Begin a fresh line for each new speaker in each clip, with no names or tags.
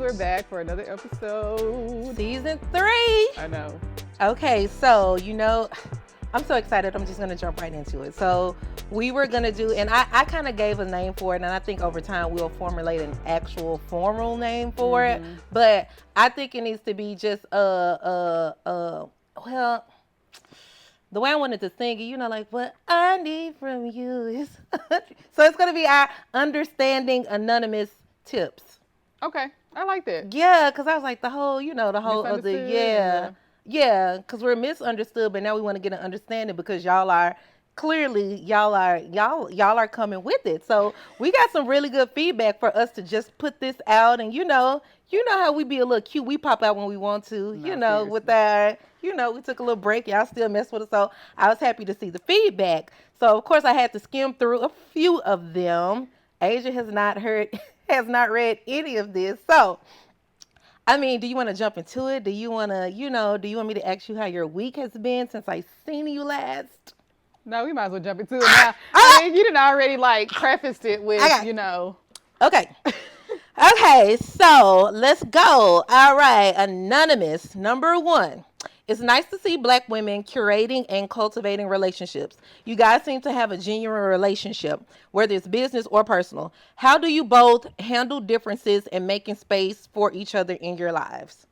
we're back for another episode.
Season 3.
I know.
Okay, so, I'm so excited. I'm just going to jump right into it. So we were going to do, and I kind of gave a name for it, and I think over time we'll formulate an actual formal name for it. But I think it needs to be just, well, the way I wanted to sing it, like, what I need from you is, so it's going to be our Understanding Anonymous Tips.
Okay, I like that.
Yeah, because I was like, the whole other, yeah, because we're misunderstood, but now we want to get an understanding because y'all are coming with it. So we got some really good feedback for us to just put this out, and you know how we be a little cute. We pop out when we want to, with our, we took a little break. Y'all still mess with us. So I was happy to see the feedback. So of course I had to skim through a few of them. Asia has not read any of this. So, I mean, do you want to jump into it? Do you want to, do you want me to ask you how your week has been since I seen you last?
No, we might as well jump into it now. I mean, you didn't already prefaced it with,
Okay. Okay, so let's go. All right, Anonymous, number 1. It's nice to see Black women curating and cultivating relationships. You guys seem to have a genuine relationship, whether it's business or personal. How do you both handle differences and making space for each other in your lives?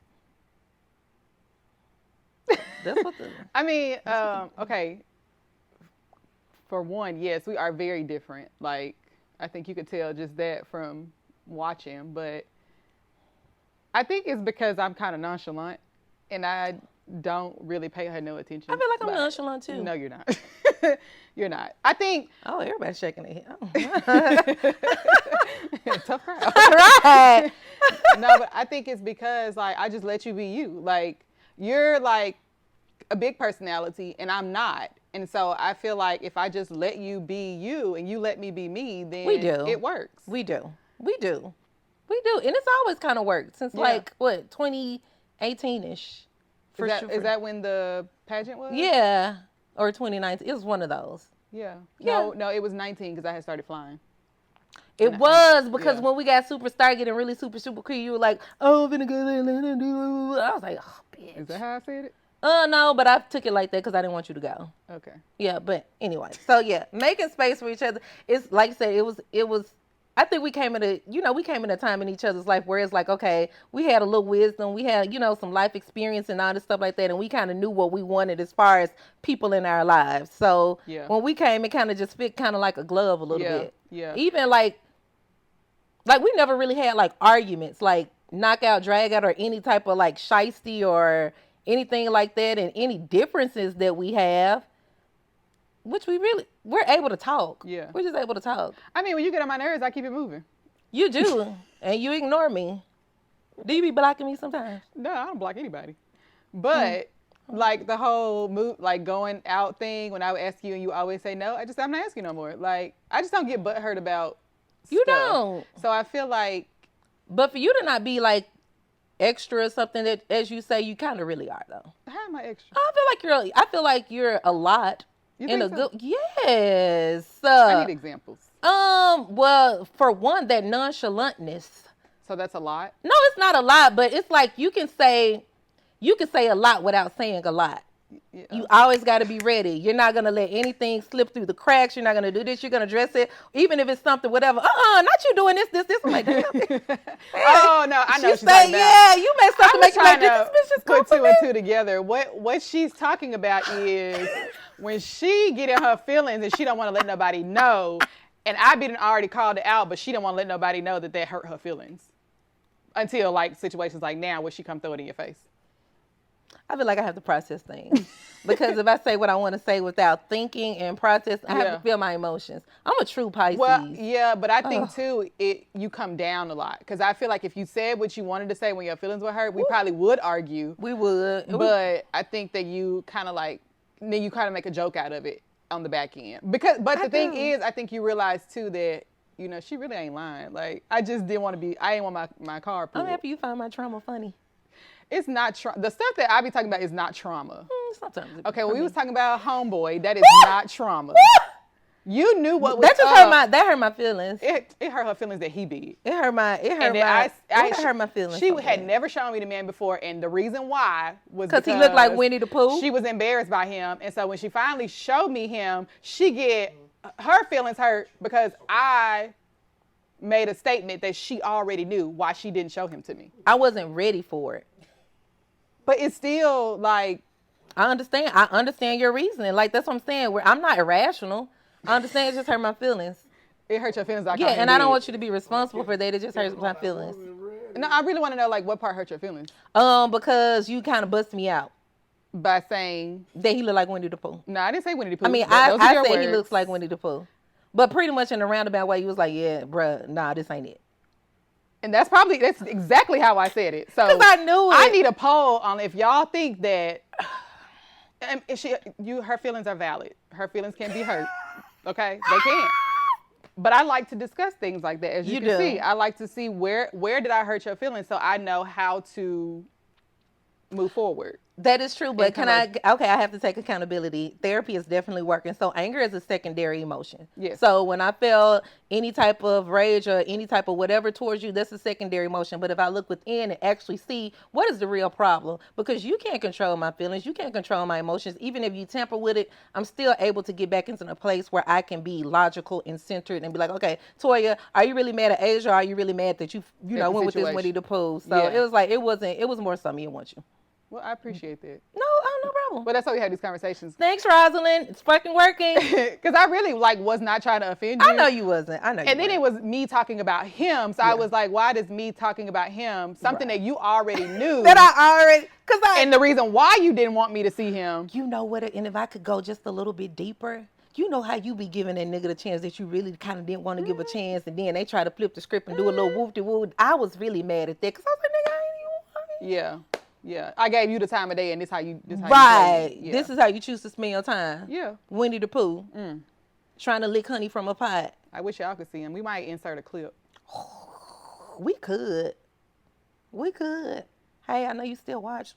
Okay. For one, yes, we are very different. I think you could tell just that from watching, but I think it's because I'm kind of nonchalant and I don't really pay her no attention.
I feel like I'm nonchalant too.
No, you're not. You're not. I think.
Oh, everybody's shaking their head.
Tough crowd.
Right.
No, but I think it's because I just let you be you. You're a big personality and I'm not. And so I feel like if I just let you be you and you let me be me, then it works.
We do. And it's always kind of worked since 2018-ish.
Is that when the pageant was?
Yeah. Or 2019. It was one of those.
Yeah. No, it was 19 because I had started flying.
It was because when we got Superstar getting really super, super cool, you were like, oh, I'm gonna go there. I was like, oh, bitch.
Is that how I said it?
No, but I took it like that because I didn't want you to go.
Okay.
Yeah, but anyway. So, yeah, making space for each other. It's like I said, it was, I think we came at a time in each other's life where it's like, okay, we had a little wisdom. We had, some life experience and all this stuff like that. And we kind of knew what we wanted as far as people in our lives. So when we came, it kind of just fit kind of like a glove a little bit.
Yeah.
Even like we never really had arguments, knockout, drag out, or any type of shiesty or anything like that. And any differences that we have, which we're able to talk.
Yeah.
We're just able to talk.
I mean, when you get on my nerves, I keep it moving.
You do. And you ignore me. Do you be blocking me sometimes?
No, I don't block anybody. But the whole move, going out thing, when I would ask you and you always say no, I'm not asking no more. I just don't get butthurt about
You
stuff.
don't.
So I feel like.
But for you to not be extra or something that, as you say, you kind of really are though.
How am I extra?
I feel like you're a lot.
You think so?
Yes.
I need examples.
Well, for one, that nonchalantness.
So that's a lot?
No, it's not a lot, but it's you can say a lot without saying a lot. Yeah. You always got to be ready. You're not going to let anything slip through the cracks. You're not going to do this. You're going to dress it, even if it's something, whatever. Not you doing this. I'm like, damn.
Oh, no, I know what you're talking about.
Yeah, you made something make you like, this bitch just
put two and two together. What she's talking about is when she get in her feelings and she don't want to let nobody know, and I been already called it out, but she don't want to let nobody know that hurt her feelings until situations like now where she come throw it in your face.
I feel like I have to process things because if I say what I want to say without thinking and process, I have to feel my emotions. I'm a true Pisces.
Well, yeah, but I think too, you come down a lot because I feel like if you said what you wanted to say when your feelings were hurt, we probably would argue.
We would.
But I think that you kind of then you kind of make a joke out of it on the back end. But the thing is, I think you realize too that, she really ain't lying. I just didn't want to be, I didn't want my car pulled.
I'm happy you find my trauma funny.
It's not the stuff that I be talking about is not trauma.
Sometimes.
Okay, well, we was talking about homeboy. That is not trauma. You knew what was
That just hurt
up.
my feelings.
It hurt her feelings that he did.
It hurt my feelings.
She had never shown me the man before, and the reason why was
because he looked like Winnie the Pooh.
She was embarrassed by him, and so when she finally showed me him, she get her feelings hurt because I made a statement that she already knew why she didn't show him to me.
I wasn't ready for it.
But it's still like,
I understand your reasoning. Like, that's what I'm saying. Where I'm not irrational. I understand it just hurt my feelings.
It hurt your feelings.
Yeah, and I don't want you to be responsible for that. It just hurts my feelings.
No, I really want to know, like, what part hurt your feelings?
Because you kind of bust me out.
By saying
that he looked like Winnie the Pooh.
No, I didn't say Winnie the Pooh.
I mean, I said he looks like Winnie the Pooh. But pretty much in a roundabout way, you was like, yeah, bruh, nah, this ain't it.
And that's exactly how I said it. So
because I knew it.
I need a poll on if y'all think that her feelings are valid. Her feelings can be hurt. Okay, they can. But I like to discuss things like that. As you can see, I like to see where did I hurt your feelings, so I know how to move forward.
That is true, but I have to take accountability. Therapy is definitely working. So anger is a secondary emotion.
Yes.
So when I felt any type of rage or any type of whatever towards you, that's a secondary emotion. But if I look within and actually see what is the real problem, because you can't control my feelings, you can't control my emotions. Even if you tamper with it, I'm still able to get back into a place where I can be logical and centered and be like, okay, Toya, are you really mad at Asia? Or are you really mad that you went with this Winnie the Pooh? So it was like, it was more something you want you.
Well, I appreciate that.
No problem.
But that's why we had these conversations.
Thanks, Rosalind. It's fucking working.
Because I really was not trying to offend you.
I know you wasn't. And
then it was me talking about him. So I was like, why does me talking about him, something that you already knew. And the reason why you didn't want me to see him.
You know what? And if I could go just a little bit deeper. You know how you be giving that nigga the chance that you really kind of didn't want to give a chance. And then they try to flip the script and do a little whoop-de-woo. I was really mad at that. Because I was like, nigga, I ain't even want it.
Yeah. Yeah, I gave you the time of day, and this how you.
Right.
Yeah.
This is how you choose to spend your time.
Yeah.
Winnie the Pooh. Trying to lick honey from a pot.
I wish y'all could see him. We might insert a clip.
We could. Hey, I know you still watch.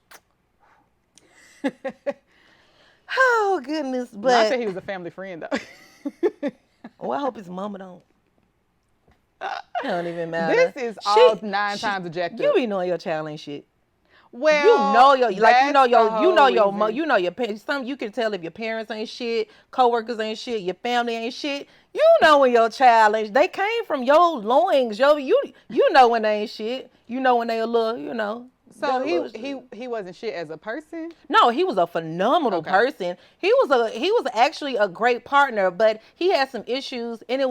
Oh goodness, but
I said he was a family friend though.
Well, I hope his mama don't. It don't even matter.
This is all 9 times ejected.
You be knowing your child ain't shit.
Well,
you know your parents. Some you can tell if your parents ain't shit, coworkers ain't shit, your family ain't shit. You know when your child ain't. They came from your loins, you know when they ain't shit. You know when they a little,
So he wasn't shit as a person?
No, he was a phenomenal person. He was actually a great partner, but he had some issues, and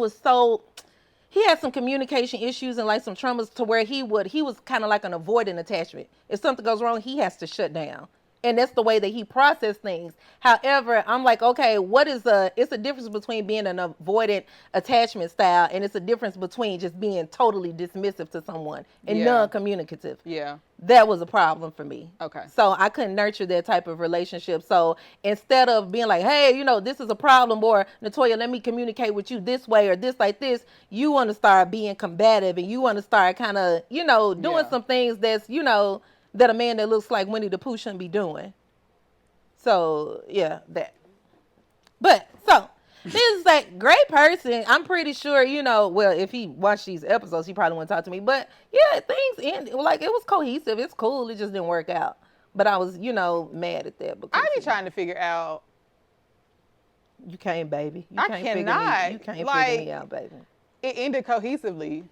he had some communication issues and like some traumas to where he was kind of like an avoidant attachment. If something goes wrong, he has to shut down. And that's the way that he processed things. However, I'm like, okay, it's a difference between being an avoidant attachment style, and it's a difference between just being totally dismissive to someone and non-communicative.
Yeah.
That was a problem for me.
Okay.
So I couldn't nurture that type of relationship. So instead of being like, hey, this is a problem, or Natoya, let me communicate with you this way or this like this, you want to start being combative, and you want to start kind of, doing some things that's, that a man that looks like Winnie the Pooh shouldn't be doing. So, yeah, that. But, so, this is like great person. I'm pretty sure, well, if he watched these episodes, he probably wouldn't talk to me. But, yeah, things ended. Like, it was cohesive. It's cool. It just didn't work out. But I was, mad at that.
I be trying to figure out.
You can't, baby.
I cannot.
You can't figure me out, baby.
It ended cohesively.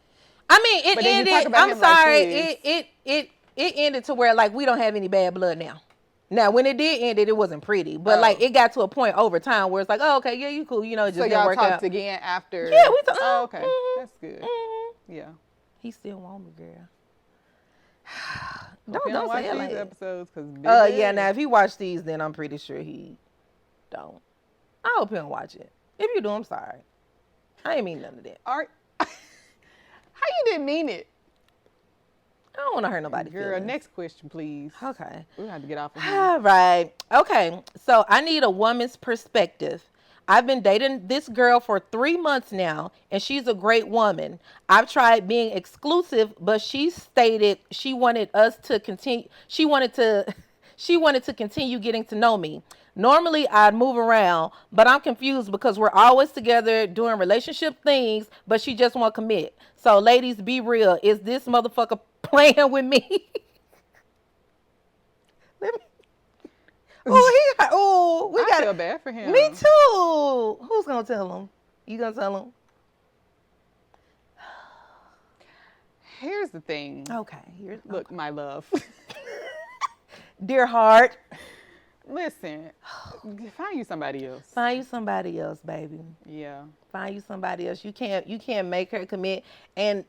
I mean, it ended. I'm sorry. It ended to where, like, we don't have any bad blood now. Now, when it did end, it wasn't pretty. But, like, it got to a point over time where it's like, oh, okay, yeah, you cool. It just didn't work out. So y'all talked
again after?
Yeah, we talked.
Oh, okay. That's good. Yeah.
He still want me, girl.
don't say these
like
episodes.
Yeah, now, if he watched these, then I'm pretty sure he don't. I hope he don't watch it. If you do, I'm sorry. I ain't mean none of that.
How you didn't mean it?
I don't want to hurt nobody.
Girl, next question, please.
Okay.
We're going to have to get off of here.
All right. Okay. So I need a woman's perspective. I've been dating this girl for 3 months now, and she's a great woman. I've tried being exclusive, but she stated she wanted us to continue. She wanted She wanted to continue getting to know me. Normally, I'd move around, but I'm confused because we're always together doing relationship things, but she just won't commit. So, ladies, be real. Is this motherfucker playing with me? Let me. We
I
got
feel
it.
bad for him.
Me too. Who's gonna tell him? You gonna tell him?
Here's the thing.
Okay.
Look, my love.
Dear heart,
Listen, find you somebody else.
find you somebody else, baby.
Yeah.
Find you somebody else. You can't make her commit. And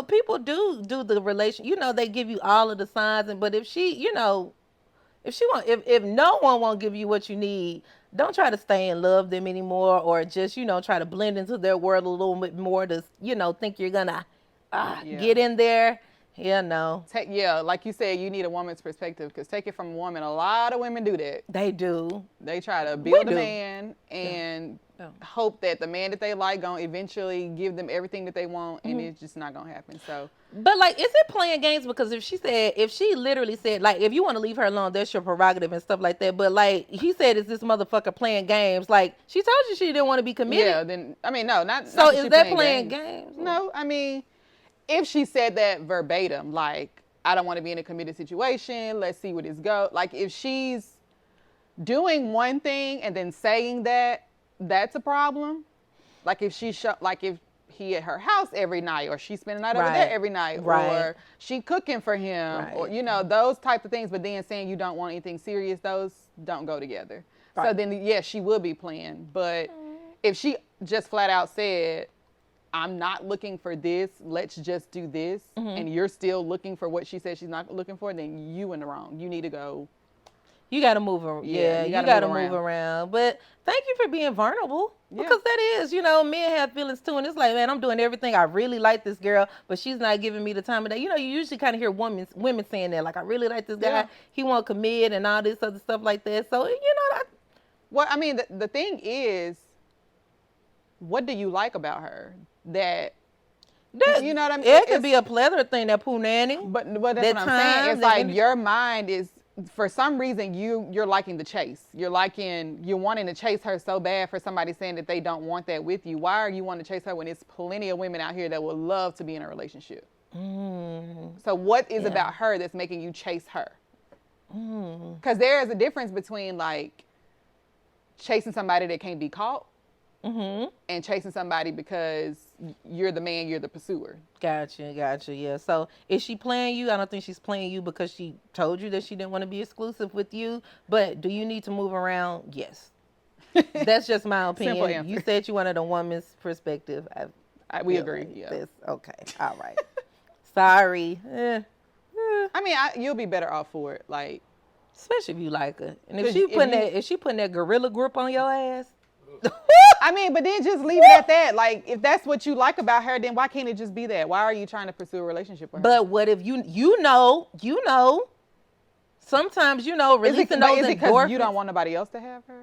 people do the relation. They give you all of the signs. And but if if no one won't give you what you need, don't try to stay and love them anymore, or just try to blend into their world a little bit more to think you're gonna get in there. Yeah, no.
Like you said, you need a woman's perspective, because take it from a woman. A lot of women do that.
They do.
They try to build a
do.
man and
Yeah.
hope that the man that they like gonna eventually give them everything that they want, and it's just not gonna happen. So,
But like, is it playing games? Because if she literally said, like, if you want to leave her alone, that's your prerogative and stuff like that. But like he said, is this motherfucker playing games? Like, she told you she didn't want to be committed.
yeah, then I mean, no, not.
So
not
is
she
that playing games?
No, I mean, if she said that verbatim, like, I don't want to be in a committed situation, let's see what this goes. Like, if she's doing one thing and then saying that, that's a problem. Like, if if he at her house every night, or she spending the night over there every night, or she cooking for him, or those type of things. But then saying you don't want anything serious, those don't go together. Right. So then, yes, she will be playing. But if she just flat out said, I'm not looking for this, let's just do this, and you're still looking for what she said she's not looking for, then you in the wrong. You need to go.
You got to move around. Yeah, you got to move around. But thank you for being vulnerable, because that is, men have feelings too. And it's like, man, I'm doing everything. I really like this girl, but she's not giving me the time of day. You usually kind of hear women saying that, like, I really like this guy. Yeah. He won't commit and all this other stuff like that. So,
Well, I mean, the thing is, what do you like about her? You know what I mean?
It could be a plethora thing, that poo nanny.
But that's what I'm saying. It's like your mind is, for some reason, you're liking the chase. You're wanting to chase her so bad for somebody saying that they don't want that with you. Why are you wanting to chase her when there's plenty of women out here that would love to be in a relationship? So what is about her that's making you chase her? Because there is a difference between, like, chasing somebody that can't be caught and chasing somebody because you're the man, you're the pursuer.
Gotcha. Yeah. So is she playing you? I don't think she's playing you because she told you that she didn't want to be exclusive with you. But do you need to move around? Yes. That's just my opinion.
Simple answer.
You said you wanted a woman's perspective.
We agree.
Like
yeah.
Okay. All right. Sorry.
I mean, you'll be better off for it. Like,
especially if you like her. And if she putting that gorilla grip on your ass.
I mean, but then just leave it at that. Like, if that's what you like about her, then why can't it just be that? Why are you trying to pursue a relationship with her?
But what if you know, sometimes releasing those endorphins.
Is it because you don't want nobody else to have her?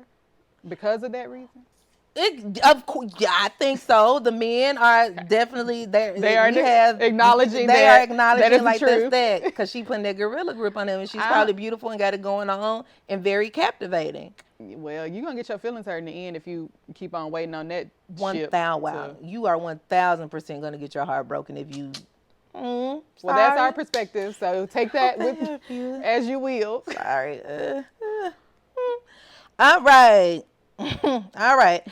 Because of that reason?
Of course, yeah, I think so. The men are definitely there.
They are acknowledging
that. They are acknowledging
that is
like
the truth.
that's that, because she putting that gorilla grip on them, and she's probably beautiful and got it going on and very captivating.
Well, you're gonna get your feelings hurt in the end if you keep on waiting on that.
1,000. Wow, you are 1,000% gonna get your heart broken if you.
Well, that's our perspective. So take that as you will.
Sorry. All right. All right.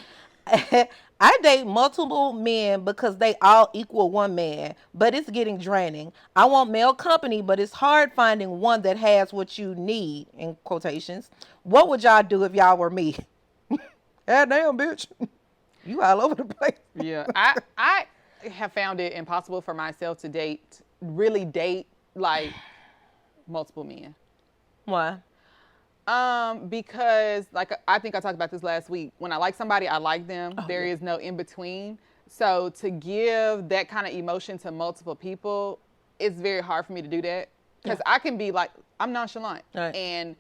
I date multiple men because they all equal one man, but it's getting draining. I want male company, but it's hard finding one that has what you need, in quotations. What would y'all do if y'all were me? God damn, bitch. You all over the place.
Yeah. I have found it impossible for myself to really date, like, multiple men.
Why?
Because, like, I think I talked about this last week. When I like somebody, I like them. There is no in between. So to give that kind of emotion to multiple people, it's very hard for me to do that. Because I can be like, I'm nonchalant. Right. And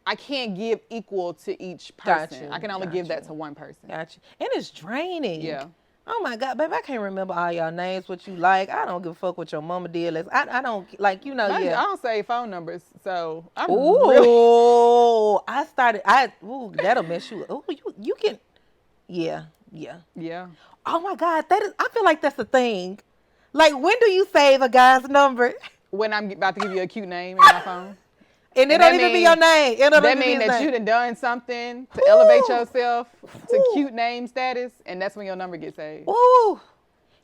I can't give equal to each person. I can only give that to one person.
Gotcha. And it's draining.
Yeah.
Oh my God, baby, I can't remember all y'all names, what you like. I don't give a fuck what your mama did. I don't like,
I
yeah.
don't save phone numbers, so I'm really.
Ooh, ooh, that'll mess you. Ooh, you can, yeah, yeah.
Yeah.
Oh my God, I feel like that's a thing. Like, when do you save a guy's number?
When I'm about to give you a cute name in my phone.
And it
And
don't
that
even be your
mean
name. It don't
that
even be
mean
his
that
name.
you done something to elevate
Ooh,
yourself to
ooh,
cute name status, and that's when your number gets saved.
ooh.
Other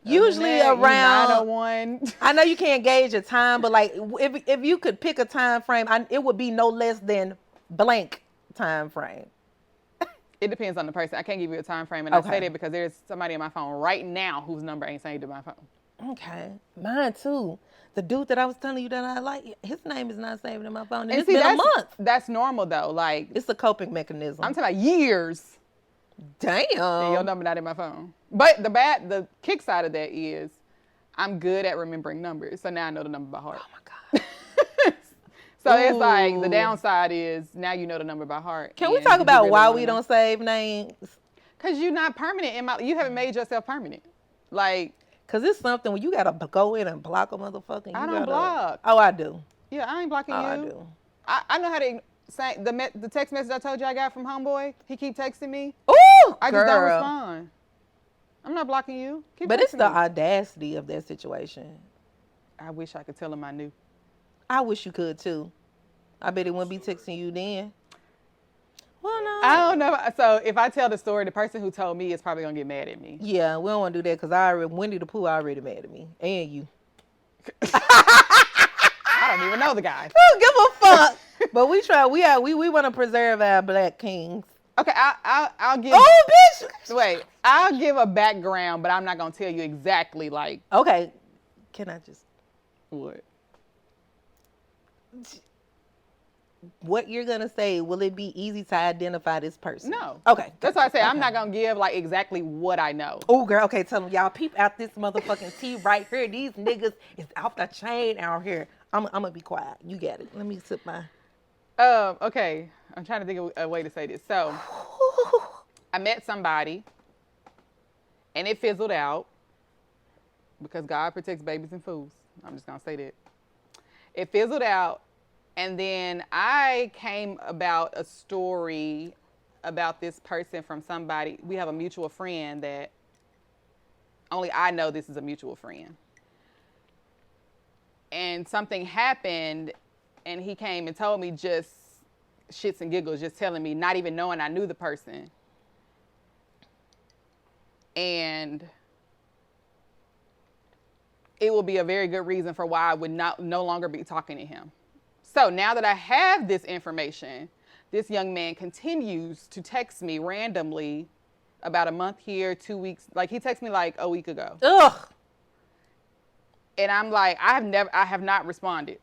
than
Usually
that, you
around,
901.
I know you can't gauge a time, but like if you could pick a time frame, it would be no less than blank time frame.
It depends on the person. I can't give you a time frame, and I say
Okay.
that because there's somebody in my phone right now whose number ain't saved in my phone.
Okay. Mine too. The dude that I was telling you that I like, his name is not saved in my phone. And
And
it's
see,
been a month.
that's normal though. Like
It's a coping
I'm
mechanism.
talking about years, and your
Damn.
number not in my phone. But the kick side of that is, I'm good at remembering numbers, so now I know the number by heart.
Oh my God.
So it's like the
Ooh.
downside is now you know the number by heart.
Can we
and
talk
you
about
really
why
wanna
we
know.
don't save names?
Cause you're not permanent you haven't made yourself permanent. Like,
Cause it's something when you gotta go in and block a motherfucker.
I don't block.
Oh, I do.
Yeah, I ain't blocking
Oh,
you.
I do.
I know how to say the text message I told you I got from homeboy. He keep texting me.
Ooh,
I just don't
girl.
respond. I'm not blocking you. Keep
But it's
texting
the
me.
audacity of that situation.
I wish I could tell him I knew.
I wish you could too. I bet he wouldn't be texting you then. Well, no.
I don't know. So if I tell the story, the person who told me is probably gonna get mad at me.
Yeah, we don't want to do that because Winnie the Pooh already mad at me and you.
I don't even know the guy.
Who give a fuck? But we try. We want to preserve our black kings.
Okay, I'll give.
Oh, bitch.
Wait, I'll give a background, but I'm not gonna tell you exactly like
Okay. Can I just?
what.
What you're gonna say? Will it be easy to identify this person?
No.
Okay.
That's why I say I'm
Okay.
not gonna give like exactly what I know.
Oh, girl. Okay, tell them y'all peep out this motherfucking tea right here. These niggas is off the chain out here. I'm gonna be quiet. You got it. Let me sip my.
Okay. I'm trying to think of a way to say this. So I met somebody, and it fizzled out because God protects babies and fools. I'm just gonna say that. It fizzled out, and then I came about a story about this person from somebody. We have a mutual friend that only I know this is a mutual friend. And something happened, and he came and told me just shits and giggles, just telling me, not even knowing I knew the person. And it will be a very good reason for why I would no longer be talking to him. So now that I have this information, this young man continues to text me randomly about a month here, 2 weeks. Like he texted me like a week ago.
Ugh.
And I'm like, I have not responded.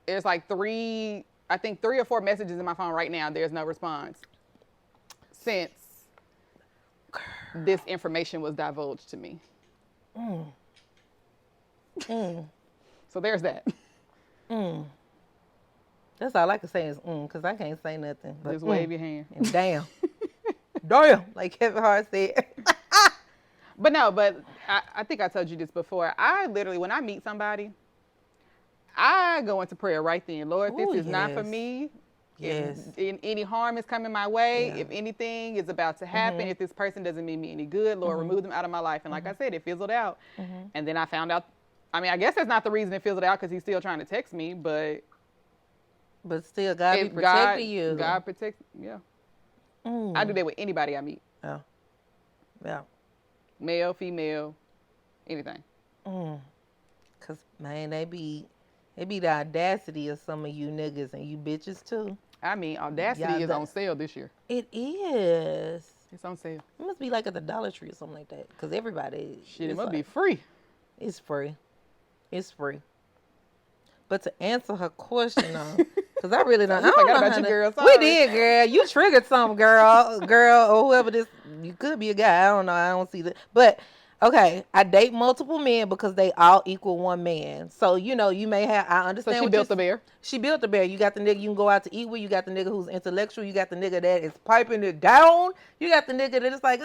There's like three or four messages in my phone right now. There's no response since this information was divulged to me. So there's that.
That's all I can say is because I can't say nothing. But
Just wave your hand.
and damn. Damn. Like Kevin Hart said.
But no, I think I told you this before. I literally, when I meet somebody, I go into prayer right then. Lord,
Ooh,
this is not for
yes.
me.
Yes.
If any harm is coming my way,
Yeah.
if anything is about to happen, if this person doesn't mean me any good, Lord, remove them out of my life. And like I said, it fizzled out. And then I found out, I mean, I guess that's not the reason it fizzled out because he's still trying to text me, but
But still, God be
if
protecting you.
God protects, yeah. I do that with anybody I meet.
Oh. Yeah.
Male, female, anything.
Because, man, they be the audacity of some of you niggas and you bitches, too.
I mean, Audacity
Yeah,
is
that-
on sale this year.
It is.
It's on sale.
It must be like at the Dollar Tree or something like that. Because everybody.
Shit, it
it's
must
like,
be free.
It's free. It's free. But to answer her question, because I really don't.
We
I don't
forgot
know
about
how
you,
to-
girl.
We
Sorry.
did, girl. You triggered something, girl, or whoever this. You could be a guy. I don't know. I don't see that. But Okay, I date multiple men because they all equal one man. So you may have. I
So
understand
she
what you.
built the bear.
She built the bear. You got the nigga you can go out to eat with. You got the nigga who's intellectual. You got the nigga that is piping it down. You got the nigga that is like,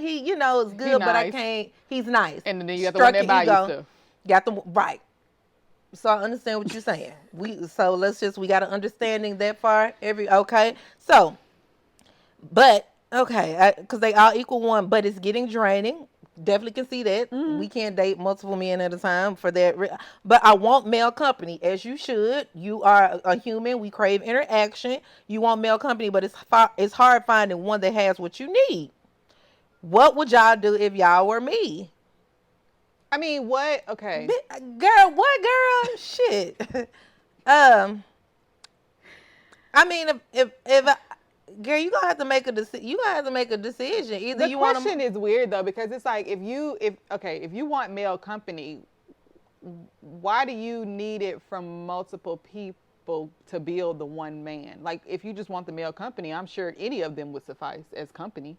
he, is
He
good, but I
nice.
can't. He's nice.
And then you got the one
Struck
that
your
buy you
ego.
stuff.
Got the right. So I understand what you're saying. We got an understanding that far. Okay. So, but okay, because they all equal one, but it's getting draining. Definitely can see that. We can't date multiple men at a time for that. But I want male company, as you should. You are a human. We crave interaction. You want male company, but it's hard finding one that has what you need. What would y'all do if y'all were me?
I mean, what? Okay.
Girl, what girl? Shit. um, I mean, if girl, you gonna have to make a decision. You gonna have to make a decision. Either
The
you want
question
to.
is weird though because it's like if you want male company, why do you need it from multiple people to build the one man? Like if you just want the male company, I'm sure any of them would suffice as company.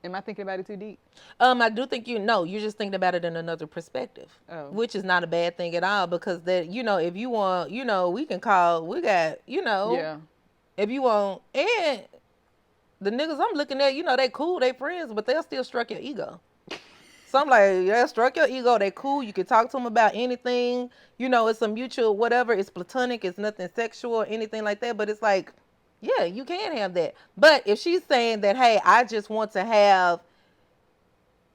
Am I thinking about it too deep?
I do think you're just thinking about it in another perspective,
Oh.
which is not a bad thing at all because that if you want, we can call. We got
Yeah.
if you want, and the niggas I'm looking at, they cool, they friends, but they'll still struck your ego. So I'm like, yeah, struck your ego. They cool. You can talk to them about anything. It's a mutual whatever. It's platonic. It's nothing sexual or anything like that. But it's like, yeah, you can have that. But if she's saying that, hey, I just want to have,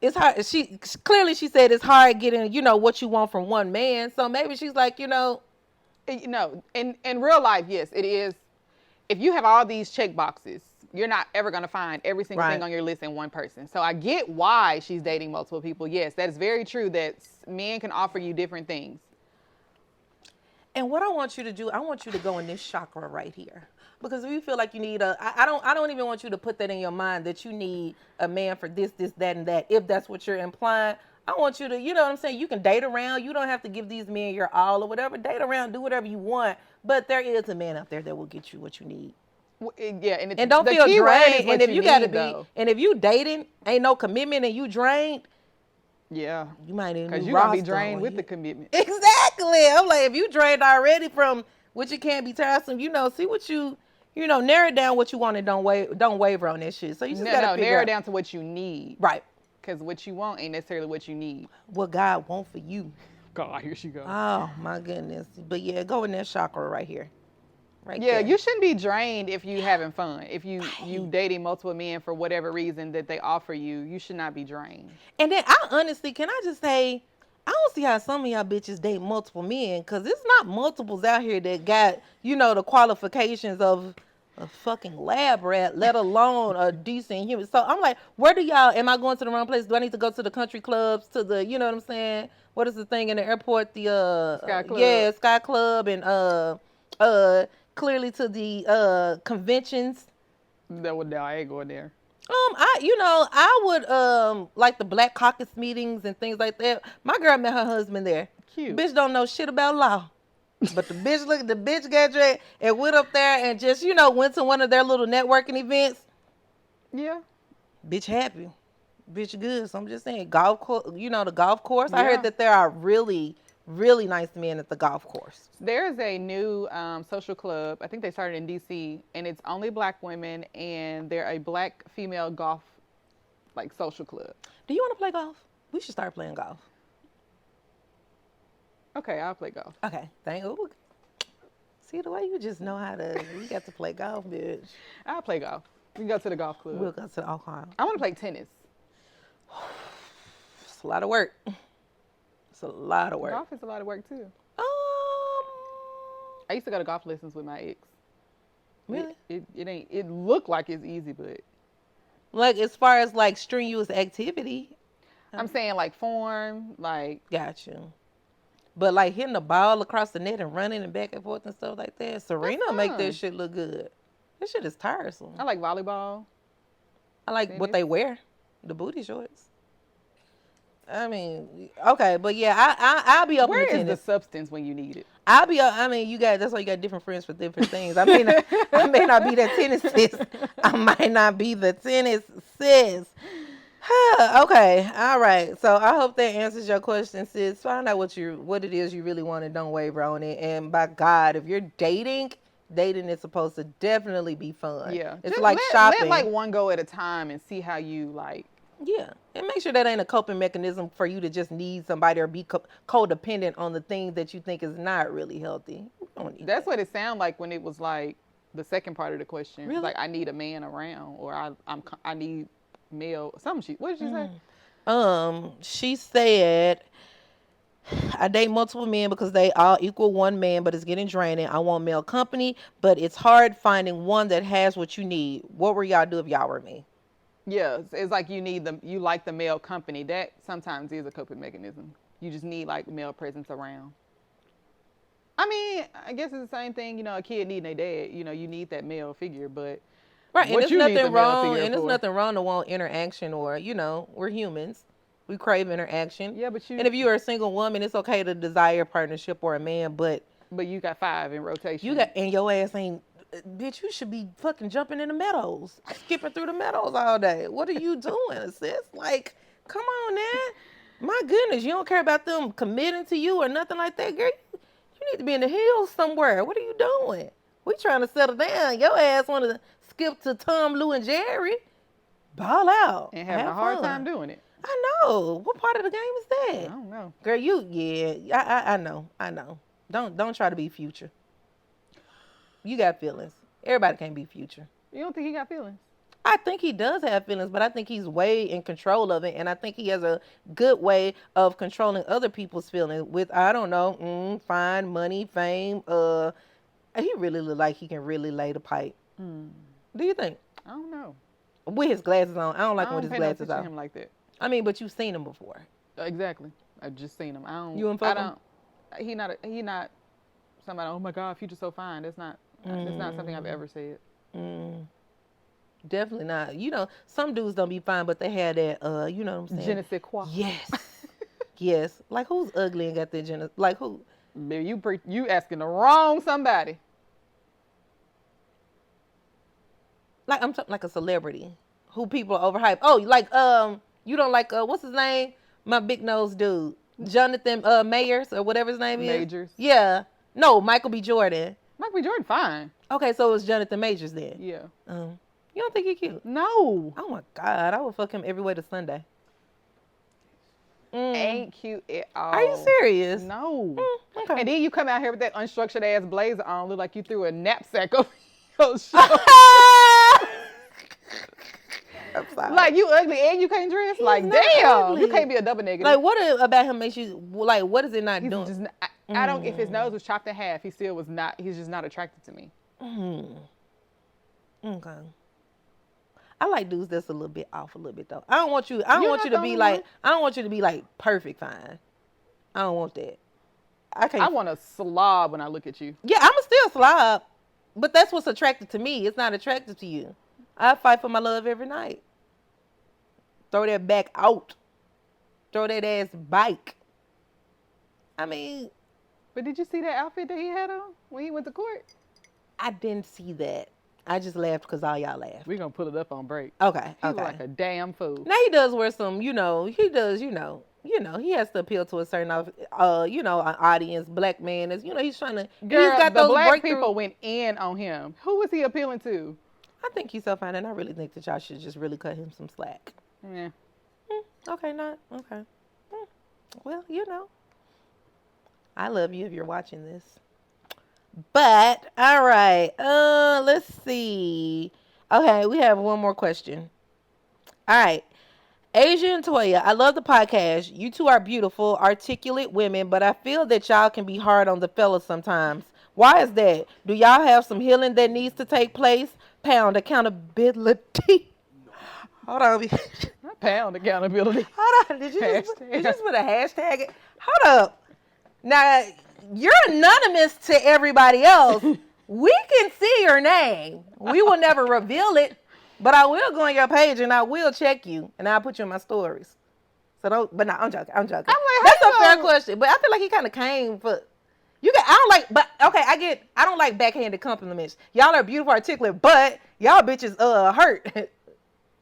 it's hard. She clearly she said it's hard getting, what you want from one man. So maybe she's like,
In real life, yes, it is. If you have all these check boxes, you're not ever going to find every single thing
Right.
on your list in one person. So I get why she's dating multiple people. Yes, that is very true that men can offer you different things.
And what I want you to do, I want you to go in this chakra right here. Because if you feel like you need I don't even want you to put that in your mind that you need a man for this, that, and that. If that's what you're implying, I want you to, you know what I'm saying? You can date around. You don't have to give these men your all or whatever. Date around, do whatever you want. But there is a man out there that will get you what you need.
Yeah, and,
And don't
the
feel
key word is
drained.
what
And if you gotta
need,
be,
though.
and if you dating, ain't no commitment, and you drained,
Yeah,
you might need a
because
new
you're gonna be
roster
drained
on
with
you.
the commitment.
Exactly. I'm like, if you drained already from what you can't be tiresome, see what narrow down what you want and don't waver on that shit. So you just gotta figure
narrow
out.
down to what you need.
Right.
Because what you want ain't necessarily what you need.
What God want for you.
God, here she goes.
Oh my goodness. But yeah, go in that chakra right here. Right
Yeah,
there.
you shouldn't be drained if you having fun. If you dating multiple men for whatever reason that they offer you, you should not be drained.
And then I honestly, can I just say, I don't see how some of y'all bitches date multiple men, because it's not multiples out here that got, the qualifications of a fucking lab rat, let alone a decent human. So I'm like, where do y'all, am I going to the wrong place? Do I need to go to the country clubs, to the, you know what I'm saying? What is the thing in the airport? The,
Sky Club.
Yeah, Sky Club, and, clearly to the, conventions.
No, I ain't going there.
I would like the Black Caucus meetings and things like that. My girl met her husband there.
Cute.
Bitch don't know shit about law. But the bitch got dressed and went up there and just, went to one of their little networking events.
Yeah.
Bitch happy. Bitch good. So I'm just saying, golf course, the golf course. I
Yeah.
heard that there are really, really nice men at the golf course.
There's a new social club. I think they started in DC, and it's only black women, and they're a black female golf social club.
Do you want to play golf? We should start playing golf.
Okay, I'll play golf.
Okay. Ooh. See the way you just know how to. You got to play golf, bitch.
I'll play golf. We can go to the golf club.
We'll go to the alcohol.
I want to play tennis.
It's a lot of work. It's a lot of work.
Golf is a lot of work too.
Um,
I used to go to golf lessons with my ex.
Really?
It ain't. It looked like it's easy, but
like as far as like strenuous activity,
I'm saying form,
got you. But like hitting the ball across the net and running and back and forth and stuff like that, Serena make
fun.
that shit look good. That shit is tiresome.
I like volleyball.
I like what
tennis.
they wear, the booty shorts. I mean, okay, but yeah, I'll be open
Where
to
is
tennis.
the substance when you need it?
I'll be. I mean, that's why you got different friends for different things. I may not be that tennis sis. I might not be the tennis sis. Okay, all right. So I hope that answers your question, sis. Find out what it is you really want and don't waver on it. And by God, if you're dating is supposed to definitely be fun.
Yeah,
It's
just
like
let like
shopping.
one go at a time and see how you like.
Yeah, and make sure that ain't a coping mechanism for you to just need somebody or be codependent on the things that you think is not really healthy. You don't need
That's
that.
what it sounded like when it was like the second part of the question.
Really?
Like I need a man around, or I need male. Something she. What did she say?
She said, I date multiple men because they all equal one man, but it's getting draining. I want male company, but it's hard finding one that has what you need. What would y'all do if y'all were me?
Yeah, it's like you need the you like the male company. That sometimes is a coping mechanism. You just need like male presence around. I mean, I guess it's the same thing. You know, a kid needing a dad. You know, you need that male figure, but
Right, and
what
it's
you need the
nothing
male
wrong,
figure
and it's
for?
nothing wrong to want interaction or, we're humans. We crave interaction.
Yeah, but
And if you are a single woman, it's okay to desire a partnership or a man, but
you got five in rotation.
you got, and your ass ain't, bitch, you should be fucking jumping in the meadows, skipping through the meadows all day. What are you doing, sis? Like, come on, man. My goodness, you don't care about them committing to you or nothing like that, girl. You need to be in the hills somewhere. What are you doing? We trying to settle down. Your ass want to skip to Tom, Lou, and Jerry. Ball out.
and having
Have
a hard
fun.
time doing it.
I know. What part of the game is
I
that?
don't know.
Girl, I know. I know. Don't try to be Future. You got feelings. Everybody can't be Future.
You don't think he got feelings?
I think he does have feelings, but I think he's way in control of it, and I think he has a good way of controlling other people's feelings with, I don't know, fine, money, fame. He really look like he can really lay the pipe. Do you think?
I don't know.
With his glasses on, I don't like
I
him with
don't
his
pay no
glasses
attention to
on.
him like that.
I mean, but you've seen him before.
Exactly. I've just seen him. I don't.
You and
I
fuck him?
don't. He not somebody. Oh my God, Future's so fine. That's not. That's not something I've ever said.
Definitely not. Some dudes don't be fine, but they had that. You know what I'm
Je
saying?
ne sais quoi.
Yes, yes. Like who's ugly and got that Like who?
Baby, you asking the wrong somebody.
Like I'm talking like a celebrity who people overhype. Oh, like you don't like what's his name? My big nose dude, Jonathan Mayers or whatever his name is.
Majors.
Yeah. No, Michael B. Jordan.
Michael B. Jordan, fine.
Okay, so it was Jonathan Majors then.
Yeah.
You don't think he cute?
No.
Oh my God, I would fuck him every way to Sunday.
Ain't cute at all.
Are you serious?
No.
Okay.
And then you come out here with that unstructured ass blazer on, look like you threw a knapsack over your shoulder.
I'm sorry.
Like you ugly and you can't dress.
He's
Like
not
damn,
ugly.
you can't be a double negative.
Like what about him makes you like? What is it not
He's
doing?
just not, I don't. If his nose was chopped in half, he still was not. He's just not attracted to me.
Okay. I like dudes that's a little bit off a little bit though. I don't want you. I don't
You're
want
not
you to
the
be
only
like.
one.
I don't want you to be like perfect fine. I don't want that. I can't.
I want a slob when I look at you.
Yeah, I'm a still slob, but that's what's attractive to me. It's not attractive to you. I fight for my love every night. Throw that back out. Throw that ass bike. I mean,
But did you see that outfit that he had on when he went to court?
I didn't see that. I just laughed because all y'all laughed.
We're gonna pull it up on break.
Okay,
He
okay.
look like a damn fool.
Now he does wear some, he does, he has to appeal to a certain, an audience. Black man is, he's trying to.
Girl,
he's got
the
those
black
breakthrough.
people went in on him. Who was he appealing to?
I think he's so fine, and I really think that y'all should just really cut him some slack.
Yeah.
Okay, not okay. Well, I love you if you're watching this. But all right, let's see. Okay, we have one more question. All right. Asia and Toya, I love the podcast. You two are beautiful, articulate women, but I feel that y'all can be hard on the fellas sometimes. Why is that? Do y'all have some healing that needs to take place? Pound accountability. Hold on.
Not pound accountability.
Hold on. Did you just put a hashtag? Hold up. Now, you're anonymous to everybody else. We can see your name. We will never reveal it. But I will go on your page and I will check you and I'll put you in my stories. So don't, but no, I'm joking.
I'm like,
That's
how
a
you
fair
gonna-
question. But I feel like he kind of came for, I don't like, but okay, I don't like backhanded compliments. Y'all are beautiful, articulate, but y'all bitches hurt.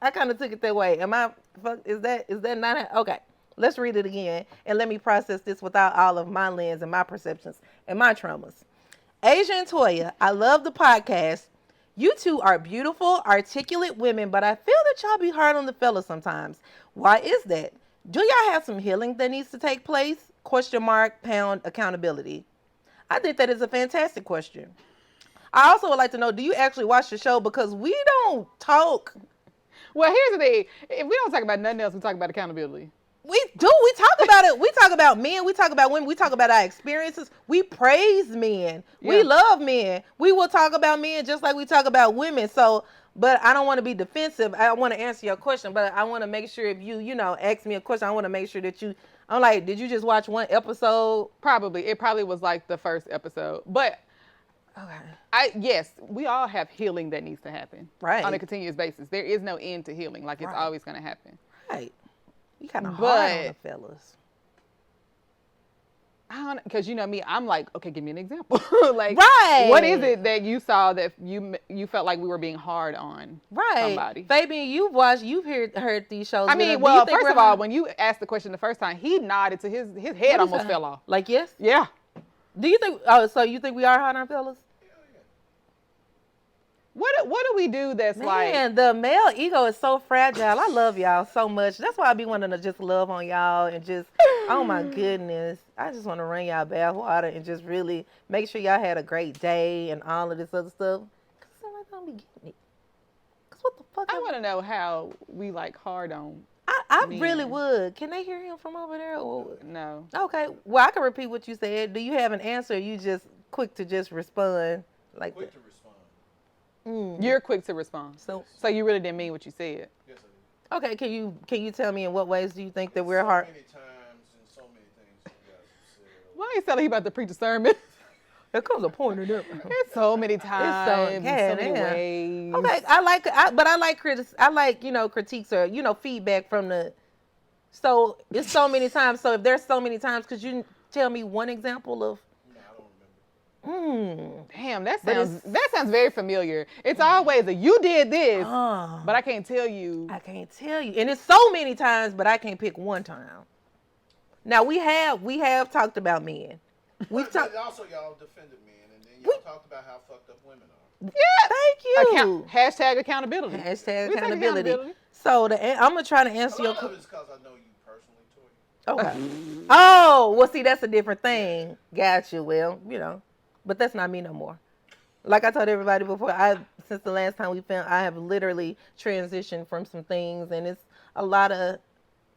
I kind of took it that way. Am I Fuck, is that not okay? Let's read it again and let me process this without all of my lens and my perceptions and my traumas. Asia and Toya, I love the podcast. You two are beautiful, articulate women, but I feel that y'all be hard on the fellas sometimes. Why is that? Do y'all have some healing that needs to take place? Question mark, pound, accountability. I think that is a fantastic question. I also would like to know, do you actually watch the show? Because we don't talk.
Well, here's the thing. If we don't talk about nothing else, we talk about accountability.
We do. We talk about it. We talk about men. We talk about women. We talk about our experiences. We praise men.
Yeah.
We love men. We will talk about men just like we talk about women. So, but I don't want to be defensive. I want to answer your question, but I want to make sure if you ask me a question, I want to make sure that you. I'm like, did you just watch one episode?
Probably. It probably was like the first episode. But yes, we all have healing that needs to happen.
Right.
On a continuous basis. There is no end to healing. Like it's
Right.
always going to happen.
Right. You kind of hard on the fellas.
Because you know me, I'm like, okay, give me an example. Like,
Right.
what is it that you saw that you felt like we were being hard on somebody?
Fabian, you've heard these shows.
I mean, well, first of all, when you asked the question the first time, he nodded to his head almost fell off.
Like, yes?
Yeah.
Do you think, oh, so you think we are hard on fellas?
What do we do that's
Man, the male ego is so fragile. I love y'all so much. That's why I be wanting to just love on y'all and just, oh my goodness. I just want to run y'all bath water and just really make sure y'all had a great day and all of this other stuff. Because I'm not going to be getting it. Because what the fuck?
I want to know how we like hard on.
I
men.
really would. Can they hear him from over there? Or?
No.
Okay. Well, I can repeat what you said. Do you have an answer? Or you just quick to just respond like
Quick
that?
to respond.
You're quick to respond.
So
you really didn't mean what you said.
Yes, I do.
okay, can you tell me in what ways do you think that we're hard?
So many times and so many things you guys have said.
Why ain't telling he about to preach a sermon?
There comes a point in there.
It's so many times, so many
damn.
ways.
Okay, I like critiques or feedback from the. So it's so many times. So if there's so many times, could you tell me one example of?
No, I don't remember.
Damn, that
But
sounds very familiar. It's always a you did this,
Oh,
but I can't tell you.
I can't tell you, and it's so many times, but I can't pick one time. Now we have talked about men. We've
But
talked.
also, y'all defended men, and then y'all talked about how fucked up women are.
Yeah.
Thank you.
Hashtag accountability.
Hashtag
We take
accountability. So I'm gonna try to answer
A
your.
lot of it is because I know you personally, Toya.
Okay. Oh, well, see, that's a different thing. Got you. Well, but that's not me no more. Like I told everybody before, since the last time we filmed, I have literally transitioned from some things, and it's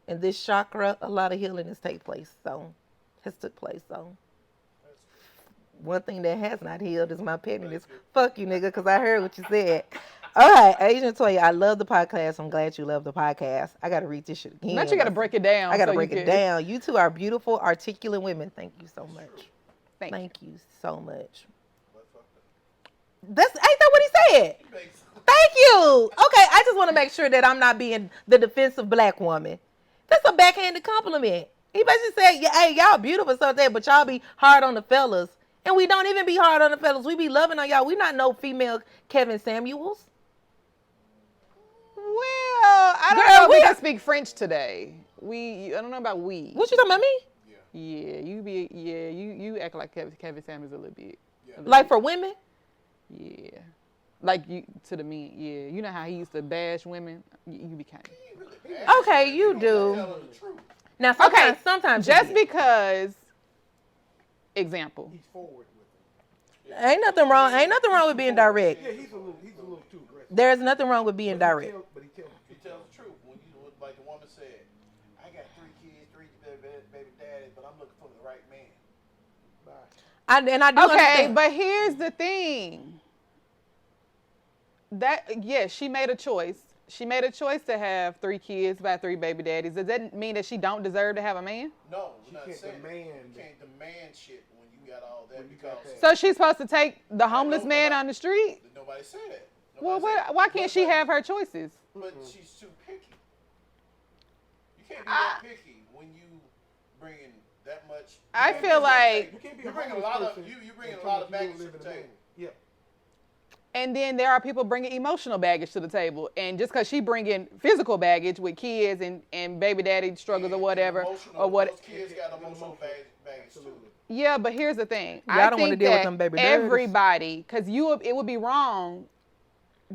in this chakra, a lot of healing has took place. So, one thing that has not healed is my pettiness. Fuck you, nigga, because I heard what you said. All right, Asian Toya, I love the podcast. I'm glad you love the podcast. I got to read this shit again.
Now you got to break it down.
I got to
so
break it down. You two are beautiful, articulate women. Thank you so much.
Thank
you so much.
What fucked up?
Ain't that what he said?
Basically.
Thank you. Okay, I just want to make sure that I'm not being the defensive black woman. That's a backhanded compliment. He basically said, yeah, hey, y'all beautiful something, but y'all be hard on the fellas. And we don't even be hard on the fellas. We be loving on y'all. We not no female Kevin Samuels.
Well, I don't know if we can speak French today. I don't know about we.
What you talking about, me?
Yeah.
You act like Kevin Samuels a little bit.
Yeah.
Like for women?
Yeah. Like you to the men, yeah. You know how he used to bash women? You be kind
He ain't really bad.
Okay, you
He
do.
telling the truth.
Now,
Okay,
sometimes
just
you do.
because, example.
He's forward with it.
Ain't nothing wrong with being direct.
Yeah, he's a little too aggressive.
There's nothing wrong with being direct.
But he tells
He tells the truth. When you, like the woman said, I got 3 kids, 3 baby daddies, but I'm looking for the right man.
bye.
And I do
Okay,
understand.
but here's the thing. She made a choice. She made a choice to have 3 kids by 3 baby daddies. Does that mean that she don't deserve to have a man?
No,
She
we're not
can't
saying that.
demand
You
that.
can't demand shit when you got all that
When you
because
got that.
So she's supposed to take the homeless man on the street?
nobody said that.
Well,
Nobody said
why
that.
can't she have her choices?
But she's too picky. You can't be that picky when you bringing that much.
I
you
feel like,
You can't be
you're
a
bringing a
homeless
lot of
person
you bringing
and
a
tell
lot of
them you
baggage
don't
to
live
the
in a
table.
man. Yeah.
And then there are people bringing emotional baggage to the table. And just because she bringing physical baggage with kids and baby daddy struggles or whatever, or what.
Those kids got emotional baggage too.
Yeah, but here's the thing.
Y'all
I
don't wanna
think
deal with
that
them baby daddies.
everybody, because it would be wrong,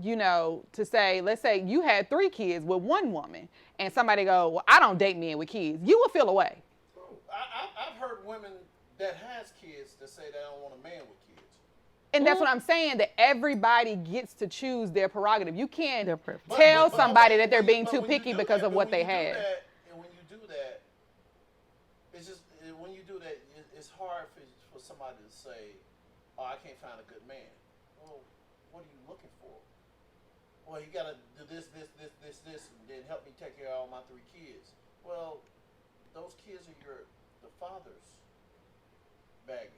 to say, let's say you had 3 kids with one woman, and somebody go, well, I don't date men with kids. You would feel away.
I've heard women that has kids that say they don't want a man with kids.
And that's what I'm saying, that everybody gets to choose their prerogative. You can't
Their preference.
tell somebody
okay,
that they're being
but
too
when you
picky
do
because
that-
of
but
what
when
they
you do
had.
that- And when you do that, it's just when you do that, it's hard for somebody to say, "Oh, I can't find a good man." Well, what are you looking for? Well, you gotta do this, and then help me take care of all my 3 kids. Well, those kids are the father's baggage.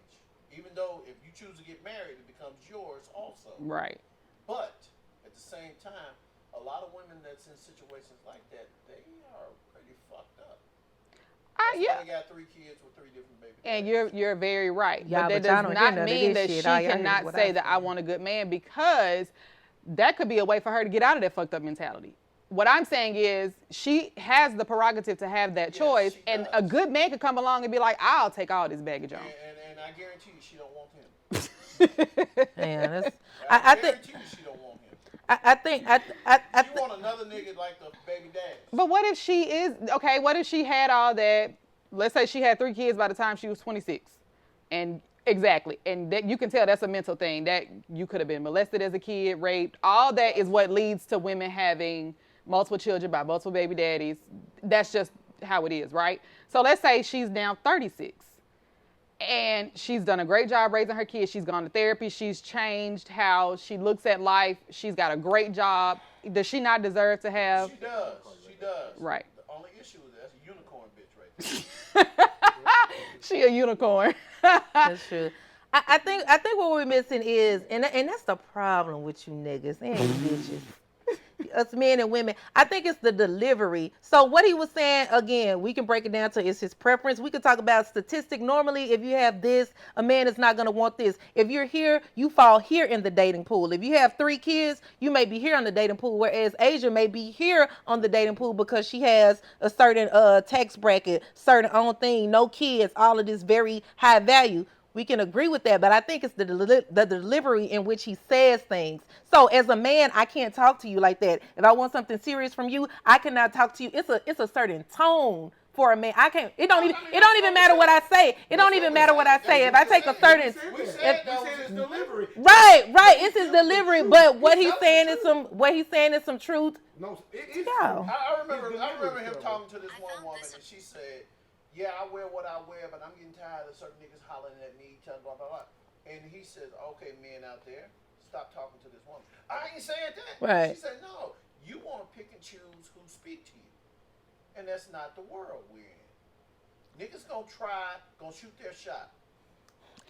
Even though if you choose to get married, it becomes yours also.
Right.
But at the same time, a lot of women that's in situations like that, they are pretty fucked up. That's why they got 3 kids with 3 different baby
And
daddies.
you're very right.
Yeah,
but
but
that
y'all
does
don't hear
not
none of
mean
this
that
shit.
she
All y'all hear is
cannot
what
say
I
that I
say.
want a good man, because that could be a way for her to get out of that fucked up mentality. What I'm saying is she has the prerogative to have that
Yes,
choice,
she
and
does.
a good man could come along and be like, I'll take all this baggage on.
And I guarantee you, she don't want him.
Man, that's,
I
I think
guarantee you, she don't want him.
I think
She want another nigga like the baby daddy.
But what if she is, okay, what if she had all that, let's say she had 3 kids by the time she was 26. And exactly. And that you can tell that's a mental thing, that you could have been molested as a kid, raped. All that is what leads to women having multiple children by multiple baby daddies. That's just how it is, right? So let's say she's now 36. And she's done a great job raising her kids. She's gone to therapy. She's changed how she looks at life. She's got a great job. Does she not deserve to have?
She does. She does.
Right.
The only issue is that's a unicorn bitch right there.
She a unicorn.
that's true. I think what we're missing is, and that's the problem with you niggas and bitches, us men and women. I think it's the delivery. So what he was saying, again, we can break it down to it's his preference. We can talk about statistic. Normally, if you have this, a man is not going to want this. If you're here, you fall here in the dating pool. If you have 3 kids, you may be here on the dating pool, whereas Asia may be here on the dating pool because she has a certain tax bracket, certain own thing, no kids, all of this very high value. We can agree with that, but I think it's the delivery in which he says things. So as a man, I can't talk to you like that. If I want something serious from you, I cannot talk to you. It's a certain tone for a man. I can't. It don't even matter what I say. It don't even matter what I say. If I take a certain,
We said that was his delivery.
right, it's his delivery. But what he's saying is some truth.
No,
Yeah.
I remember him talking to this one woman, and she said, "Yeah, I wear what I wear, but I'm getting tired of certain niggas hollering at me, blah blah blah." And he says, "Okay, men out there, stop talking to this woman." I ain't saying that.
Right.
She said, "No, you want to pick and choose who speak to you, and that's not the world we're in. Niggas gonna shoot their shot."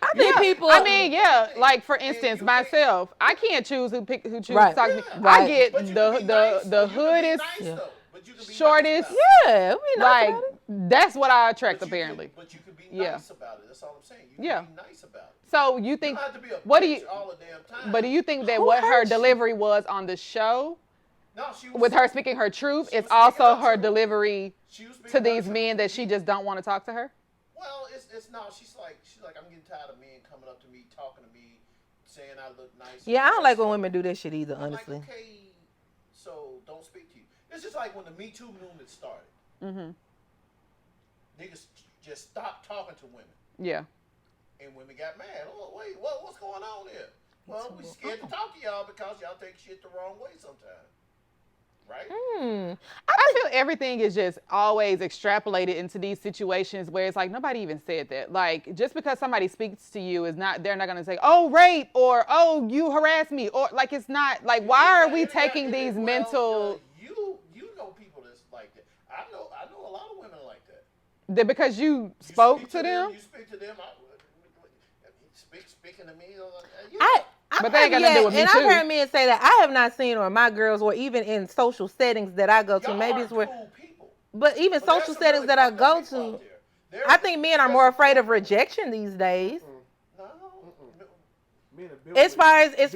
I think people.
I mean, yeah. Like for instance, myself, I can't choose who chooses
Right.
to talk to me.
Yeah.
I
Right.
get
But you can be nice.
the
You can be
hoodest,
nice,
Yeah.
though. But you can be nice
shortest.
about it.
Yeah, we know
like
about it.
that's what I attract
But you
apparently.
But you could be
Yeah.
nice about it. That's all I'm saying. You
Yeah.
can be nice about it.
So you
You
think?
don't have to be a
What do
bitch
you?
all the damn time.
But do you think that
Who
what her
hurt you?
delivery was on the show,
No, she was
with her speaking her truth,
She
is
was speaking
also
her
her
truth.
delivery
she was
to
speaking
these
her
men
truth.
that she just don't want to talk to her?
Well, it's no. She's like I'm getting tired of men coming up to me, talking to me, saying I look nice.
Yeah, I don't like when women do that shit either,
I'm
honestly.
like, okay, so don't speak to you. It's just like when the Me Too movement started.
Mm-hmm.
Niggas just stopped talking to women,
Yeah.
and women got mad. Oh, wait, what's going on here? Well, we scared to talk to y'all because y'all take shit the wrong way sometimes, right?
I feel everything is just always extrapolated into these situations where it's like nobody even said that. Like just because somebody speaks to you is not, they're not gonna say, "Oh, rape," or "Oh, you harassed me," or like it's not like why are we taking these mental?
You know people that's like that. I know a lot of women like that.
That because you
You
spoke
speak
to them,
You speak to them. Speaking to me. Yeah.
But they ain't got nothing to do with me
and
too.
I've heard men say that. I have not seen, or my girls, or even in social settings that I go to.
Y'all
Maybe
are
it's where,
cool people.
but even
But there's
social
some
settings
really
that I
fucked
go
up people out
to,
there.
I think men are more afraid of rejection these days.
No.
Men are built
As
with-
far as
built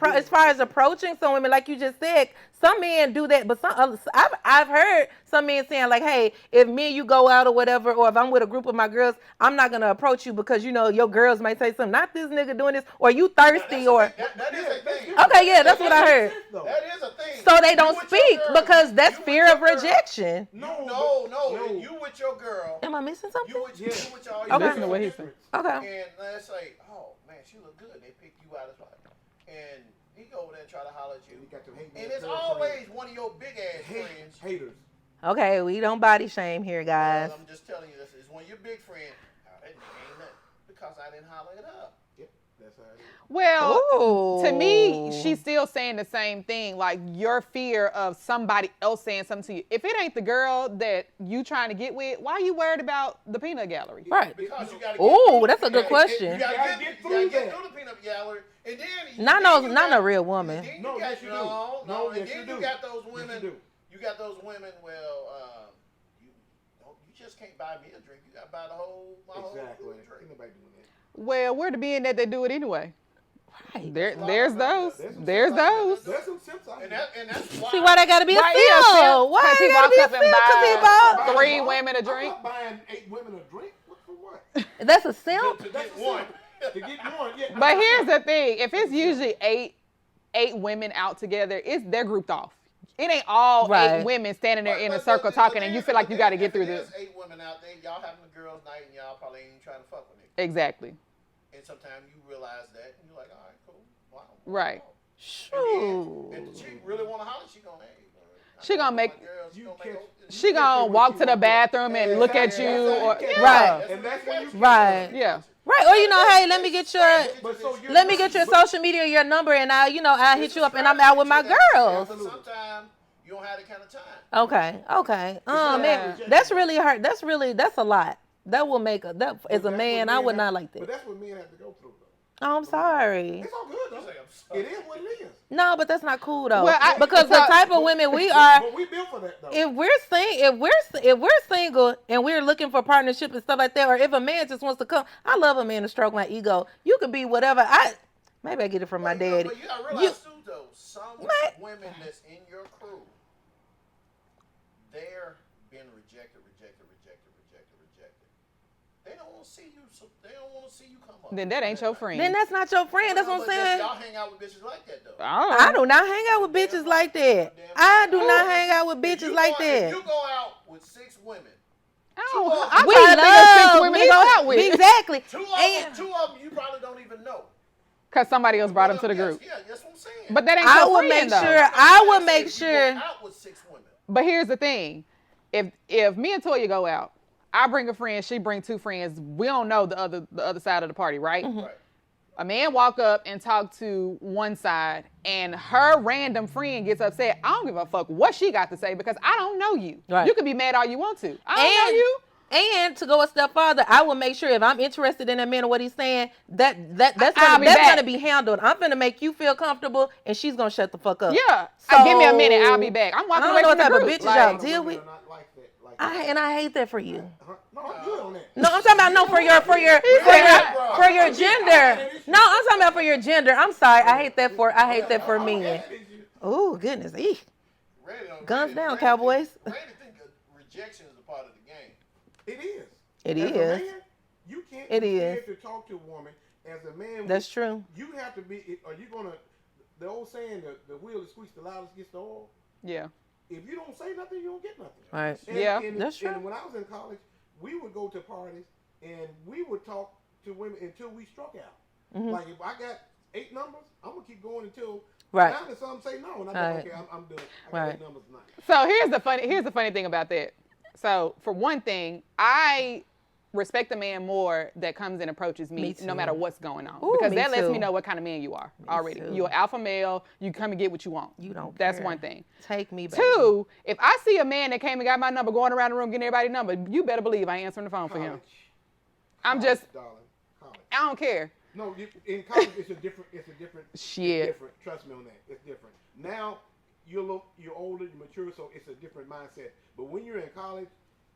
with-
as far as approaching some women, like you just said, some men do that, but some I've heard some men saying like, hey, if me and you go out or whatever, or if I'm with a group of my girls, I'm not gonna approach you because you know your girls might say something. Not this nigga doing this, or you thirsty, or
that is a thing.
okay, yeah, that's what I heard.
That is a thing.
So they
You
don't
with your
speak
girl,
because that's
you with
fear
your
of
girl.
rejection.
No.
No.
You with your girl.
Am I missing something?
You with your
Okay.
Listen to what he's saying.
Okay.
And let's say, oh man, she look good. They pick you out as like, and he go over there and try to holler at you.
You got them hating
And
ass
it's
girlfriends.
always one of your big ass friends.
Haters.
Okay, we don't body shame here, guys.
I'm just telling you this. It's one of your big friends. Oh, that nigga ain't nothing because I didn't holler it up.
Yep, that's how it is.
Well,
Ooh.
to me, she's still saying the same thing. Like your fear of somebody else saying something to you. If it ain't the girl that you trying to get with, why are you worried about the peanut gallery?
Right.
Because you gotta
Ooh,
get
that's a good question.
You gotta get through
that.
the peanut gallery, and then
Not a real woman.
Then
No,
you got,
yes, you do.
no,
No,
and
yes,
then
you
you
do.
got those
Yes,
women.
you do.
You got those women. Well, you just can't buy me a drink. You got to buy the whole
Exactly.
whole
Ain't
drink.
nobody doing that.
Well, where the being that they do it anyway.
Right.
There's those. There's those.
There's some simps out
And
there.
that's why.
See why they gotta be a
Why he a
simp?
simp?
Why
'Cause
they
he
gotta
walk
be a
up and
simp? 'Cause he
buy-
bought.
Three women a drink?
I'm not buying 8 women a drink. What for what?
That's a simp.
to
That's
get
a
one.
simp. To get one, yeah.
But here's the thing: if it's usually eight women out together, they're grouped off. It ain't all
Right.
8 women standing there in a
But
circle talking, and you feel like you got to get through
this.
this.
8 women out there, y'all having a girls' night, and y'all probably ain't even trying to fuck with it.
Exactly.
And sometimes you realize that, and you're like, all right, cool, wow.
Right.
Shoot.
And the chick really want to holler, she gonna, hey,
She gonna make-
she
gonna walk to the bathroom and look at you, or
Right.
And that's when you
Right.
yeah.
Right. Or you know, hey, let me get your
But so you're
let me get your social media, your number, and I'll hit you up, and I'm out with my girls.
Sometimes you don't have that kind of time.
Okay. Okay. Oh
Yeah.
man, that's really hard. That's a lot. That will make that as
But
a
that's what
man, I
men
would
have-
not like
But
that.
that's what men have to go through, though.
Oh, I'm sorry.
It's all good, though.
She's like, I'm sorry.
It is what it is.
No, but that's not cool though.
Well,
because the
so-
type of women we are,
But we built for that, though.
if we're single and we're looking for partnership and stuff like that, or if a man just wants to come, I love a man to stroke my ego. You could be whatever. Maybe I get it from my daddy.
But you gotta realize too, though, some
Man.
women that's in your crew, they're being rejected. They don't want to see you. So they don't want to see you come up.
Then that ain't your friend.
Then that's not your friend. That's what I'm
But
saying.
y'all hang out with bitches like that, though.
I do not hang out with bitches like that. I do not hang out with
If
bitches
you
like
go-
that.
If you go out with 6 women,
I'm
We
trying to think of 6
love
women to go out with.
Exactly.
two
And
of them you probably don't even know.
Cause somebody else brought them to the group.
Yeah, that's what I'm saying.
But that ain't
I
your
will
friend
make
though.
sure. I will
If
make
you
sure.
go out with 6 women.
But here's the thing: if me and Toya go out, I bring a friend, she bring 2 friends. We don't know the other side of the party, right?
Mm-hmm.
Right.
A man walk up and talk to one side, and her random friend gets upset. I don't give a fuck what she got to say because I don't know you.
Right.
You can be mad all you want to. I don't know you.
And to go a step further, I will make sure if I'm interested in that man or what he's saying, that's
I'll be back.
gonna be handled. I'm gonna make you feel comfortable, and she's gonna shut the fuck up.
Yeah.
So,
Give me a minute. I'll be back. I'm walking
I don't
away
know
from
what type
the
of
group.
bitches
Like,
y'all
Women
deal
are
with.
not like that. Like
And I hate that for you.
No, I'm good on that.
No, I'm talking about no for your gender. No, I'm talking about for your gender. I'm sorry. I hate that for men. Oh goodness. Eek. Guns down, Cowboys.
Randy think rejection is a part of the game.
It is.
It
As a
is.
man, you can't
It
be
is.
scared to talk to a woman. As a man,
That's true.
you have to be. Are you gonna? The old saying, the wheel that squeaks the loudest gets the oil.
yeah.
If you don't say nothing, you don't get nothing.
Right.
Yeah,
that's true.
And when I was in college, we would go to parties and we would talk to women until we struck out.
Mm-hmm.
Like if I got 8 numbers, I'm gonna keep going until
Right.
now that some say no, and I'm
Right.
like, okay, I'm done. I got
Right.
8 numbers tonight.
So here's the funny thing about that. So for one thing, I respect the man more that comes and approaches me,
Me too.
no matter what's going on.
Ooh,
because
me
that lets
too.
me know what kind of man you are already.
too.
You're an alpha male, you come and get what you want.
You don't
That's
care.
one thing.
Take me back.
2, if I see a man that came and got my number going around the room getting everybody's number, you better believe I ain't answering the phone for him.
College.
I'm just,
Darling, college.
I don't care.
No, in college it's a different.
Shit.
It's different. Trust me on that. It's different. Now you're older, you're mature, so it's a different mindset. But when you're in college,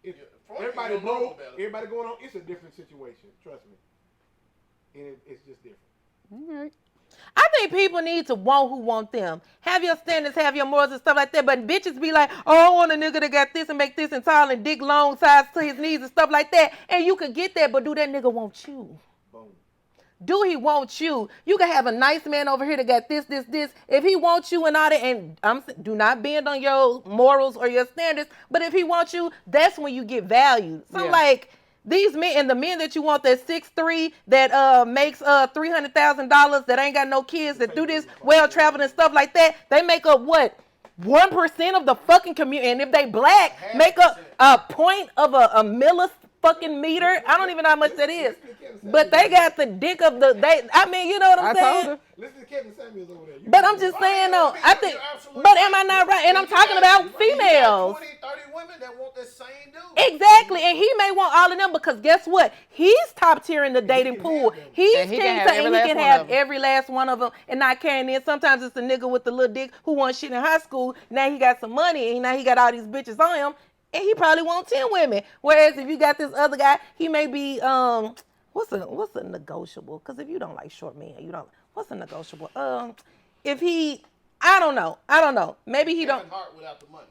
it's
Yeah,
everybody
you don't know
broke,
better.
everybody going on. It's a different situation. Trust me. And it's just different.
All right.
I think people need to want who want them. Have your standards, have your morals and stuff like that. But bitches be like, oh, I want a nigga that got this and make this and tall and dick long size to his knees and stuff like that. And you could get that, but do that nigga want you?
Boom.
Do he want you? You can have a nice man over here that got this, this, this. If he wants you and all that, and do not bend on your morals or your standards. But if he wants you, that's when you get valued. So I'm like, these men and the men that you want that 6'3", that makes $300,000, that ain't got no kids, that do this well traveled and stuff like that, they make up what? 1% of the fucking community, and if they black, make up a point of a millisecond meter. I don't even know how much that is, but they got the dick of the. I mean, you know what I'm saying?
Told her.
Listen to Kevin Samuels over there.
But I'm just saying though. I think. But am I not right? And I'm talking about females.
20, 30 women that want the same dude.
Exactly, and he may want all of them because guess what? He's top tier in the dating pool. He's
And he
king,
can have
and
every
he can
last one
have
of 'em.
every last one of them and not carrying in. Sometimes it's the nigga with the little dick who wants shit in high school. Now he got some money and now he got all these bitches on him, and he probably want 10 women. Whereas if you got this other guy, he may be what's a negotiable? Because if you don't like short men, you don't. What's a negotiable? If he, I don't know. Maybe he
Kevin
don't.
Hart without the money.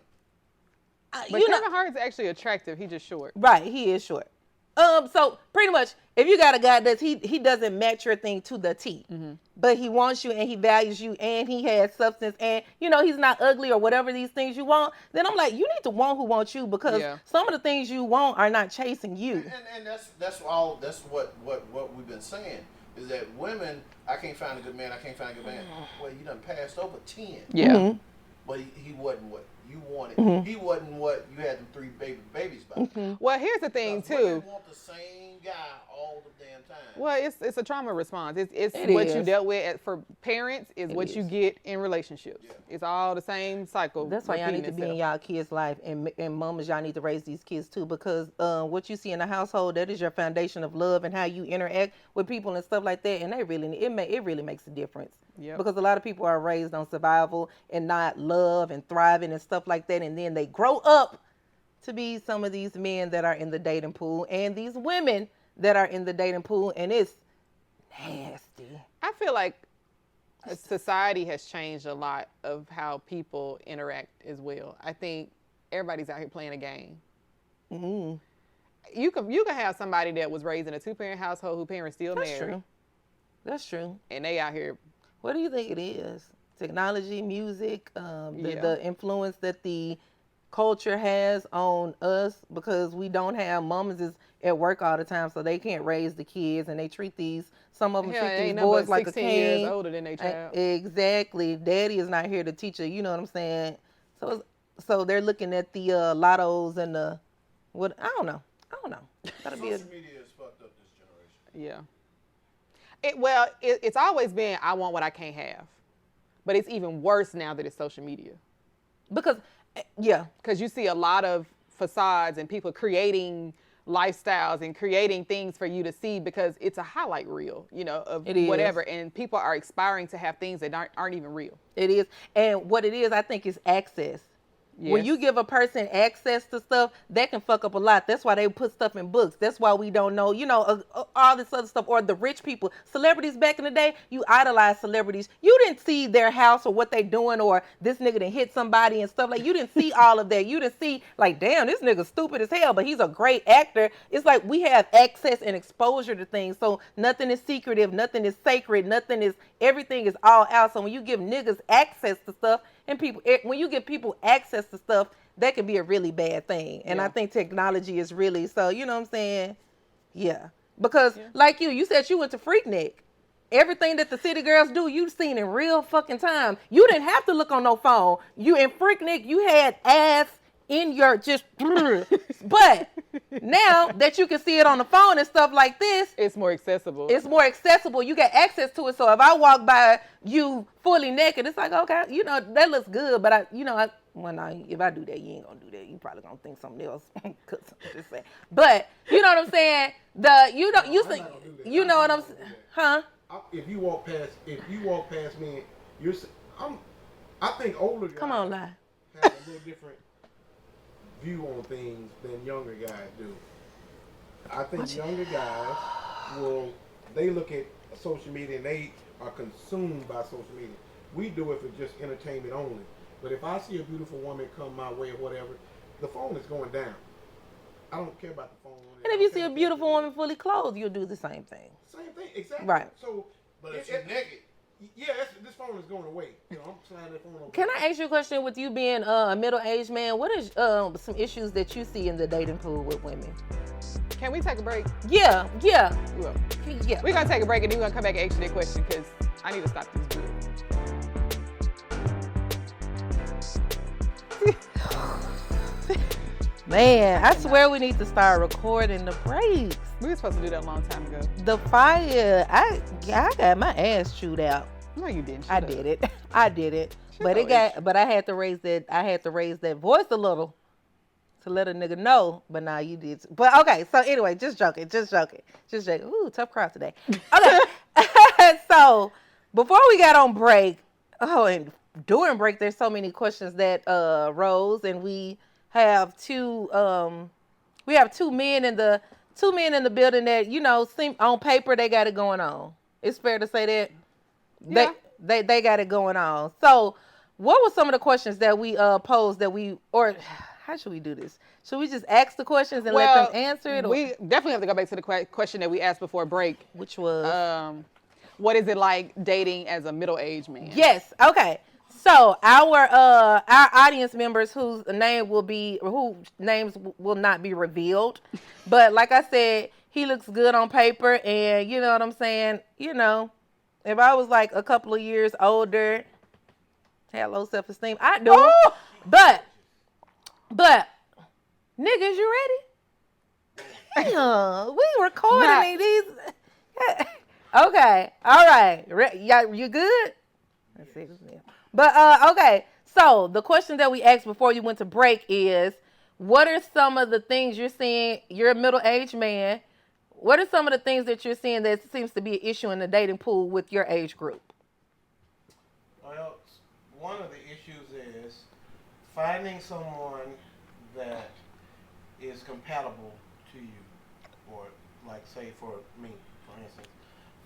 But
You
Kevin
know,
Hart's actually attractive. He's just short.
right? He is short. So pretty much, if you got a guy that he doesn't match your thing to the T, but he wants you and he values you and he has substance and he's not ugly or whatever these things you want, then I'm like, you need to want who wants you because some of the things you want are not chasing you.
And that's what we've been saying is that women, I can't find a good man. I can't find a good man. Well, you done passed over 10.
Yeah.
Mm-hmm.
But he wasn't what you wanted.
Mhm.
He wasn't what you had them 3 babies by.
Well, here's the thing
Because women
too.
want the same guy all the damn time.
Well, it's a trauma response. It's
It
what you
is.
dealt with for parents is
It
what
is.
you get in relationships.
Yeah.
It's all the same cycle.
That's why y'all need to
repeating
be in
itself.
y'all kids' life, and mamas, y'all need to raise these kids too, because what you see in the household, that is your foundation of love and how you interact with people and stuff like that, and it really makes a difference.
Yep.
Because a lot of people are raised on survival and not love and thriving and stuff like that, and then they grow up to be some of these men that are in the dating pool and these women that are in the dating pool, and it's nasty.
I feel like society has changed a lot of how people interact as well. I think everybody's out here playing a game.
Mm-hmm.
You can have somebody that was raised in a 2-parent household who parents still
That's
married,
true. That's true.
and they out here.
What do you think it is? Technology, music, the influence that the culture has on us, because we don't have mamas is at work all the time, so they can't raise the kids, and they treat some of them
Hell,
treat
ain't
these
nothing
boys
but
like a
16 years
king.
older than they child.
Exactly. Daddy is not here to teach her. You know what I'm saying? So they're looking at the lottos and the what? I don't know. Gotta be
Social media has fucked up this generation.
Yeah. It's always been I want what I can't have, but it's even worse now that it's social media.
because yeah.
Because you see a lot of facades and people creating lifestyles and creating things for you to see because it's a highlight reel, of
It is.
whatever. And people are aspiring to have things that aren't even real.
It is. And what it is, I think, is access. When
Yes.
you give a person access to stuff, that can fuck up a lot. That's why they put stuff in books. That's why we don't know, all this other stuff. Or the rich people. Celebrities back in the day, you idolize celebrities. You didn't see their house or what they doing or this nigga done hit somebody and stuff. Like, you didn't see all of that. You didn't see, like, damn, this nigga's stupid as hell, but he's a great actor. It's like we have access and exposure to things. So nothing is secretive. Nothing is sacred. Everything is all out. So when you give niggas access to stuff, and when you give people access to stuff, that can be a really bad thing. And I think technology is really, so you know what I'm saying? Yeah. Because like you said you went to Freaknik. Everything that the city girls do, you've seen in real fucking time. You didn't have to look on no phone. You in Freaknik, you had ass in your but now that you can see it on the phone and stuff like this,
It's more accessible.
You get access to it. So if I walk by you fully naked, it's like, okay, that looks good, but if I do that, you ain't gonna do that. You probably gonna think something else. Cause I'm just saying. But you know what I'm saying? You know what I'm saying? Huh?
If you walk past me, I think older guys
Come on, lie.
have a little different view on things than younger guys do. I think younger guys they look at social media and they are consumed by social media. We do it for just entertainment only. But if I see a beautiful woman come my way or whatever, the phone is going down. I don't care about the phone.
And if you see a beautiful woman fully clothed, you'll do the same thing.
Same thing, exactly.
Right.
So,
But if you're naked,
yeah, this phone is going away. You know, I'm sliding that phone over.
Can I ask you a question? With you being a middle-aged man, what is some issues that you see in the dating pool with women?
Can we take a break?
Yeah.
Well,
Yeah.
we're gonna take a break and then we're gonna come back and ask you that question because I need to stop this video.
Man, I swear we need to start recording the breaks.
We were supposed to do that a long time ago.
The fire, I got my ass chewed out.
No, you didn't.
I did it. I did it. But
your ass.
but I had to raise that voice a little to let a nigga know. But now you did. But okay, so anyway, just joking. Ooh, tough crowd today. Okay. So before we got on break, and during break, there's so many questions that rose, and we have two men in the building that, you know, seem on paper they got it going on. It's fair to say that.
Yeah.
They got it going on. So, what were some of the questions that we posed or how should we do this? Should we just ask the questions and let them answer it? Or,
We definitely have to go back to the question that we asked before break.
which was
What is it like dating as a middle-aged man?
yes. Okay. So our audience members whose names will not be revealed, but like I said, he looks good on paper, and you know what I'm saying. You know, if I was like a couple of years older, had low self-esteem, I do.
Oh!
But niggas, you ready? Yeah, we recording these. Okay, all right. You good? Let's see. But okay. So the question that we asked before you went to break is, what are some of the things you're seeing? You're a middle-aged man. What are some of the things that you're seeing that seems to be an issue in the dating pool with your age group?
well, one of the issues is finding someone that is compatible to you, or like say for me, for instance,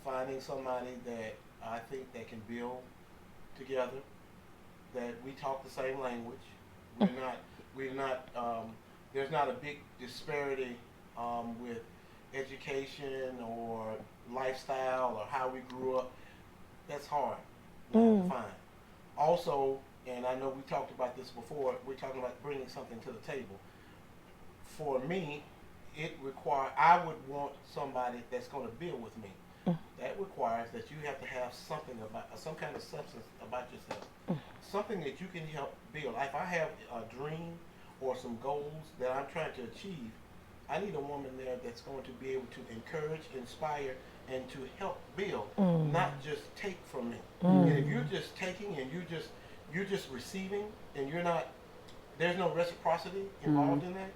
finding somebody that I think that can build together, that we talk the same language. We're not. There's not a big disparity with education or lifestyle or how we grew up. That's hard to find. Also, and I know we talked about this before, we're talking about bringing something to the table. For me, I would want somebody that's going to build with me. That requires that you have to have something some kind of substance about yourself, something that you can help build. If I have a dream or some goals that I'm trying to achieve, I need a woman there that's going to be able to encourage, inspire, and to help build, not just take from me. And if you're just taking and you're just receiving, and there's no reciprocity involved in that,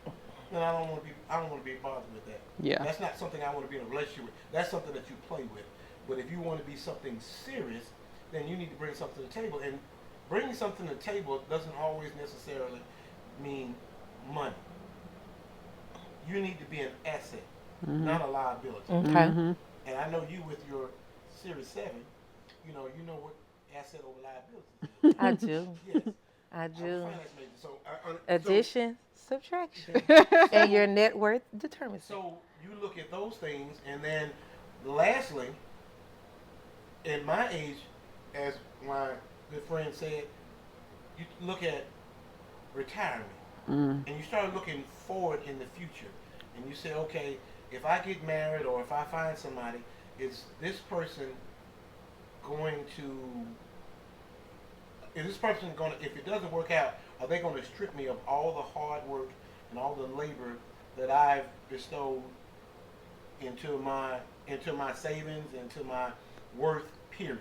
then I don't want to be bothered with that.
Yeah.
That's not something I want to be in a relationship with. That's something that you play with. But if you want to be something serious, then you need to bring something to the table. And bringing something to the table doesn't always necessarily mean money. You need to be an asset, not a liability.
Okay.
And I know you with your Series 7, you know what asset over liability is.
I do.
Yes.
I
I'm a
do.
finance major, so
Addition, subtraction, and your net worth determines.
So you look at those things, and then lastly, in my age, as my good friend said, you look at retirement, and you start looking forward in the future, and you say, okay, if I get married or if I find somebody, is this person going to? Is this person going to? If it doesn't work out, are they going to strip me of all the hard work and all the labor that I've bestowed into my savings, into my worth, period?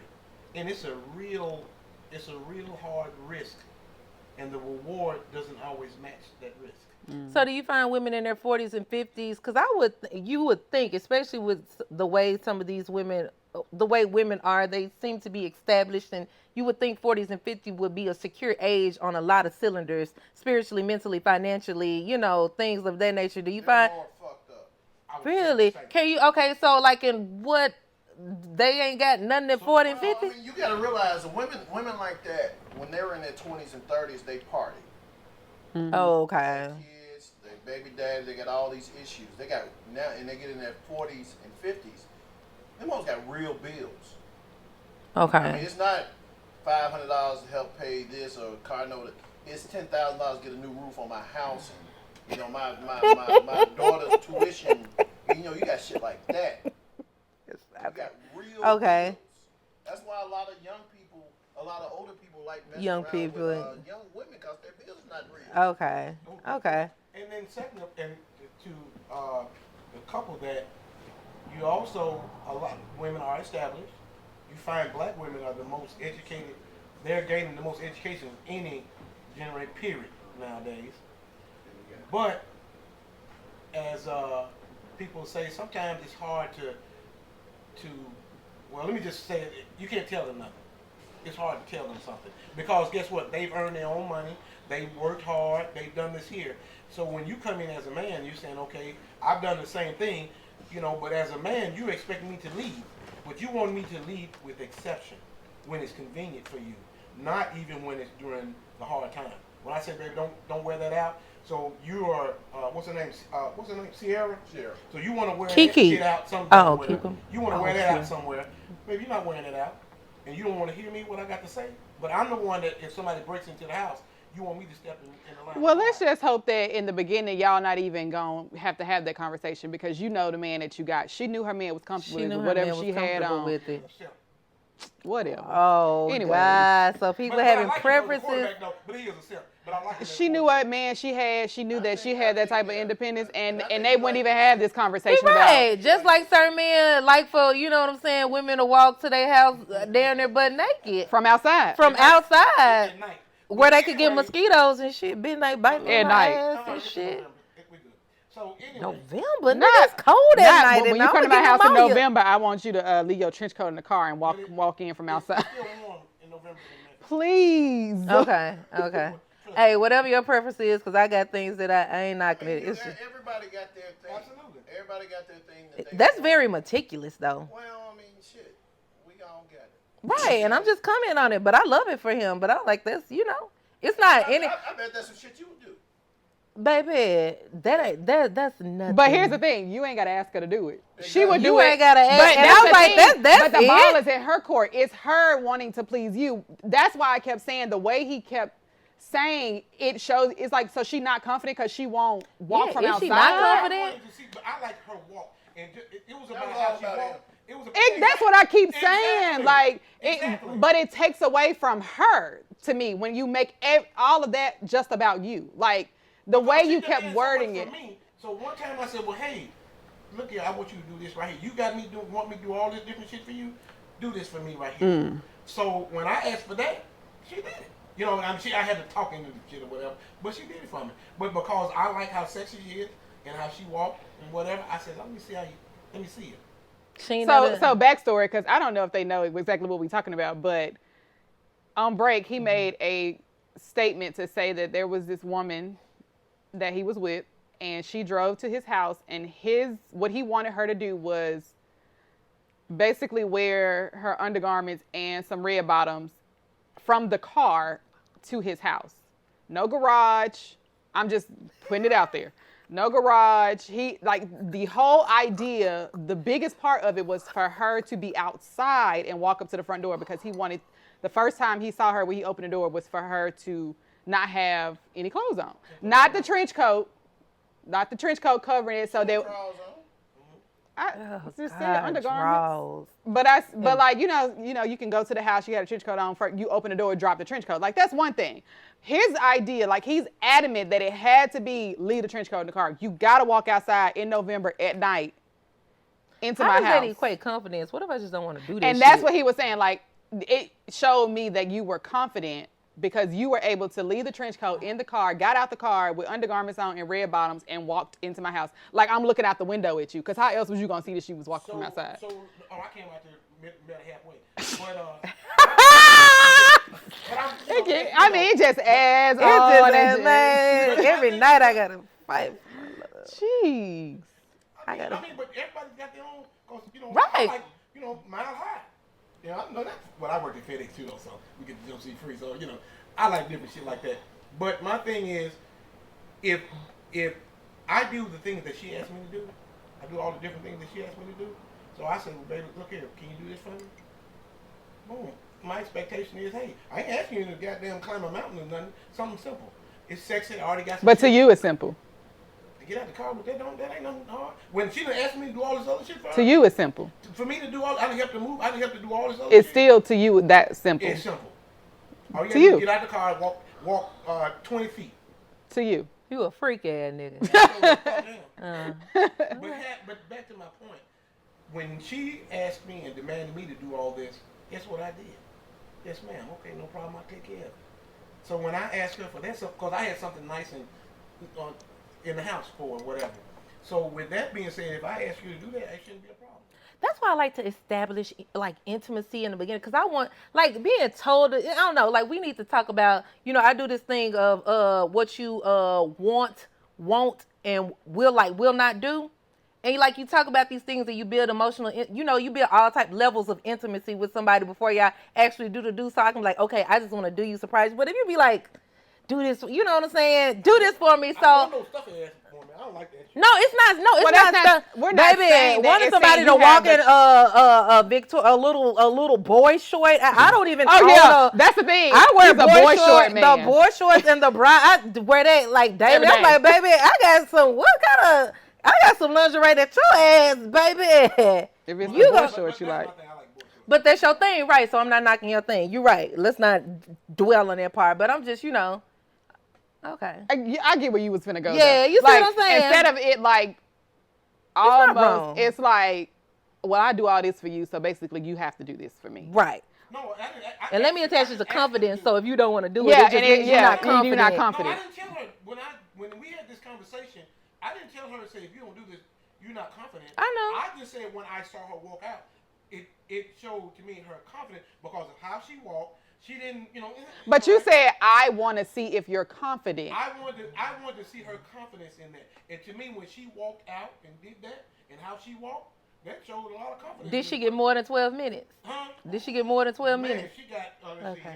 And it's a real hard risk, and the reward doesn't always match that risk.
So do you find women in their 40s and 50s? Because you would think, especially with the way some of these women, the way women are, they seem to be established, and you would think 40s and 50s would be a secure age on a lot of cylinders, spiritually, mentally, financially, things of that nature. Do you find?
More fucked up.
Really? Can you? Okay, so like in what they ain't got nothing at 40 and
Well,
50?
I mean, you got to realize women like that, when they were in their 20s and 30s, they party.
Oh, okay.
Kids, they baby daddy, they got all these issues. They got now, and they get in their 40s and 50s. Them folks got real bills.
Okay.
I mean, it's not $500 to help pay this or a car note. It's $10,000 to get a new roof on my house, and my daughter's tuition. You got shit like that. You got real
Okay.
bills. That's why a lot of young people, a lot of older people like messing
Young
around
people.
with young women because their bills not real.
Okay. Okay.
And then second, and to the couple that you also, a lot of women are established. You find black women are the most educated. They're gaining the most education of any generation period nowadays. But as people say, sometimes it's hard to well, let me just say it. You can't tell them nothing. It's hard to tell them something because guess what? They've earned their own money. They've worked hard. They've done this here. So when you come in as a man, you're saying, okay, I've done the same thing, but as a man, you expect me to lead. But you want me to lead with exception when it's convenient for you, not even when it's during the hard time. When I say, baby, don't wear that out. So you are, what's her name? Sierra? Sierra. So you want to wear that shit out somewhere.
Oh, keep them.
You want to wear that out somewhere. Baby, you're not wearing it out. And you don't want to hear me, what I got to say. But I'm the one that if somebody breaks into the house, you want me to step in the line.
Well, let's just hope that in the beginning, y'all not even going to have that conversation because you know the man that you got. She knew her man was comfortable with whatever she had on.
With it.
Whatever.
Oh,
anyway.
God. So people having
like
preferences.
But he is a simp. But I like
She knew what man she had. She knew that she had that type of independence, and they wouldn't even have this conversation
Right.
about.
Just like certain men, like for, you know what I'm saying, women to walk to their house down there butt naked.
From outside.
From outside.
at night.
Where they could get mosquitoes and shit. Midnight biting
At
in my
night.
ass and shit.
So anyway,
November?
Not-
Nigga, it's cold at night.
When
and
you
I'm
come to
gonna
my
get
house in
pneumonia.
November, I want you to leave your trench coat in the car and walk in from outside.
It's still warm in November.
Please.
Okay. Hey, whatever your preference is, because I got things that I ain't knocking it. It's just,
Everybody got their thing.
Absolutely.
Everybody got their thing. That they
that's
want.
very meticulous, though.
Well, I mean, shit. We all got it.
Right, and I'm just commenting on it, but I love it for him. But I'm like, this, it's not any.
I bet that's some shit you would do.
Baby, that's nothing.
But here's the thing: you ain't gotta ask her to do it. She would do
You
it.
ain't gotta ask.
But
And
that's
I was
the
like,
thing.
that's
But the
it.
ball is in her court. It's her wanting to please you. That's why I kept saying the way he kept saying it shows. It's like so she not confident because she won't walk from
is
outside.
she not confident?
I wanted to see, but I like her walk, and it was about
was
how
all
she
about
walked. It was.
That's what I keep
Exactly.
saying. Like,
Exactly.
but it takes away from her to me when you make all of that just about you. Like the way
She
you
did
kept
so
wording
much
it.
for me. So one time I said, well, hey, look here, I want you to do this right here. You got me want me to do all this different shit for you? Do this for me right here. So when I asked for that, she did it. I had to talk into the shit or whatever, but she did it for me. But because I like how sexy she is and how she walked and whatever, I said, let me see it.
So backstory, because I don't know if they know exactly what we're talking about, but on break, he made a statement to say that there was this woman that he was with, and she drove to his house, and what he wanted her to do was basically wear her undergarments and some red bottoms from the car to his house. No garage. I'm just putting it out there. No garage. The whole idea, the biggest part of it was for her to be outside and walk up to the front door because he wanted, the first time he saw her when he opened the door was for her to not have any clothes on. Not the trench coat covering it. So they, just said undergarments. But you can go to the house, you had a trench coat on, you open the door, drop the trench coat. Like that's one thing. His idea, like he's adamant that it had to be leave the trench coat in the car. You gotta walk outside in November at night into my house.
How does that equate confidence? What if I just don't want to do this?
And that's what he was saying. Like it showed me that you were confident because you were able to leave the trench coat in the car, got out the car with undergarments on and red bottoms and walked into my house. Like I'm looking out the window at you because how else was you gonna see that she was walking from outside?
I came out there met halfway.
I mean, it just adds
It's
on.
just
and
man, every night I gotta fight.
Jeez.
I mean, but everybody's got their own. 'Cause,
Right.
mile high. I know that. Well, I work at FedEx too, though, so we get the DLC free. So I like different shit like that. But my thing is, if I do the things that she asked me to do, I do all the different things that she asked me to do. So I said, well, baby, look here, can you do this for me? Boom. My expectation is, hey, I ain't asking you to goddamn climb a mountain or nothing. Something simple. It's sexy. I already got some
But to
shit.
you, it's simple.
To get out the car, but that ain't nothing hard. When she done asked me to do all this other shit for her,
To you, it's simple.
for me to do all, I didn't have to move. I didn't have to do all this other
It's
shit.
still to you that simple.
It's simple. All you
To
gotta do
you.
is get out the car and walk 20 feet.
To you.
You a freak ass nigga.
But back to my point. When she asked me and demanded me to do all this, guess what I did? Yes, ma'am. Okay, no problem. I'll take care of it. So when I asked her for that, because I had something nice in the house for her, whatever. So with that being said, if I ask you to do that, it shouldn't be a problem.
That's why I like to establish like intimacy in the beginning, because I want like being told. I don't know. Like we need to talk about. I do this thing of what you want, won't, and will not do. And you talk about these things and you build emotional, you build all type levels of intimacy with somebody before y'all actually do. So I can be like, okay, I just want to do you surprise. But if you be like, do this, you know what I'm saying? Do this for me. So
I don't know stuff ass for me. I don't like that shit.
no, it's not. No, it's
Well,
not.
that's not- we're not
baby,
saying that.
wanting
It's
somebody
saying
to
you have
walk in a little boy short. I don't even.
Oh
own
yeah,
a-
that's the thing.
I wear
He's a boy short man.
The boy shorts and the bra. I wear that like daily.
Every
I'm
day.
like, baby, I got some lingerie that your ass, baby.
If it's
You
the boy
go-
shorts you
That's
like.
my thing. I like boy shorts.
But that's your thing, right? So I'm not knocking your thing. You're right. Let's not dwell on that part. But I'm just, okay.
I get where you was finna go.
Yeah,
though.
you see what I'm saying?
Instead of it like
not
almost,
wrong.
it's like, well, I do all this for you, so basically you have to do this for me.
Right.
No,
And let me attach it to confidence. So if you don't want to do
Yeah,
it, it just means you're not
and you're not
confident.
No, I didn't tell her when we had this conversation. I didn't tell her to say if you don't do this, you're not confident.
I know.
I just said when I saw her walk out, it showed to me her confidence because of how she walked. She didn't,
But you said I want to see if you're confident.
I wanted to see her confidence in that. And to me, when she walked out and did that, and how she walked, that showed a lot of confidence.
Did she get more than 12 minutes?
Huh?
Did she get more than 12
Man,
minutes?
she got. Let's
Okay.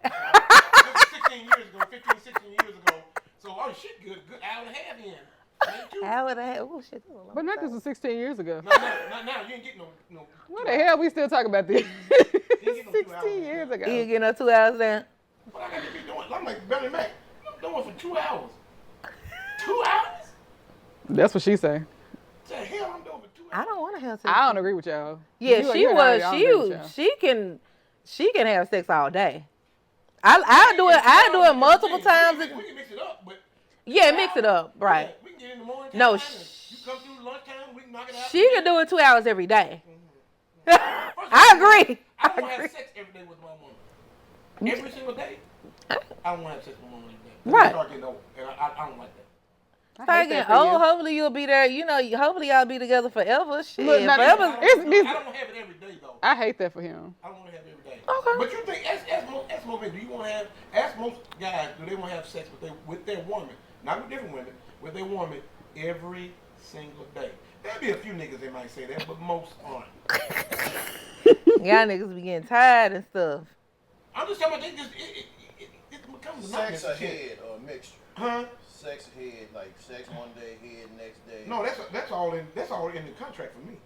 see. This was 16 years ago, 15, 16 years ago. So, shit, good hour and a half in.
Hour and a half. Oh shit. That was a long
But not
time.
this was 16 years ago.
No, you ain't getting no.
What the hell we still talking about this?
get no 2 hours
16 years
You
ago.
getting her 2 hours then?
What I got to be doing? I'm like Belly Mac. I'm doing for 2 hours. 2 hours?
That's what she say.
The hell I'm doing for 2 hours?
I don't want to have sex.
I don't agree with y'all.
Yeah,
You-
she
you and I, I don't agree with
was.
y'all.
She can have sex all day. I do it multiple times.
We can mix it up, but
Yeah, mix it up, right?
yeah, we can get in the morning.
No,
time, and you come through lunchtime, we can knock it out.
She can do it 2 hours every day.
First of
I
all,
agree.
I don't want to have sex every day with my woman. Every single day. I don't want to have sex with my woman every day.
Right.
I start getting old, and I don't like that.
I
Start
hate that
getting
for you.
old. Hopefully you'll be there. Hopefully y'all be together forever. Shit,
Look, now,
forever.
I
It's-
don't want to have it every day, though.
I hate that for him.
I don't want to have it every day.
Okay.
But you think, ask most men, do you want to have, ask most guys, do they want to have sex with their woman, not with different women, with their woman every single day? There'll be a few niggas that might say that, but most aren't.
Y'all niggas be getting tired and stuff.
I'm just talking about they just, it becomes monotonous
Sex
and shit.
ahead or a mixture.
Huh?
Sex ahead, like sex one day, head next day.
No, that's all in the contract for me.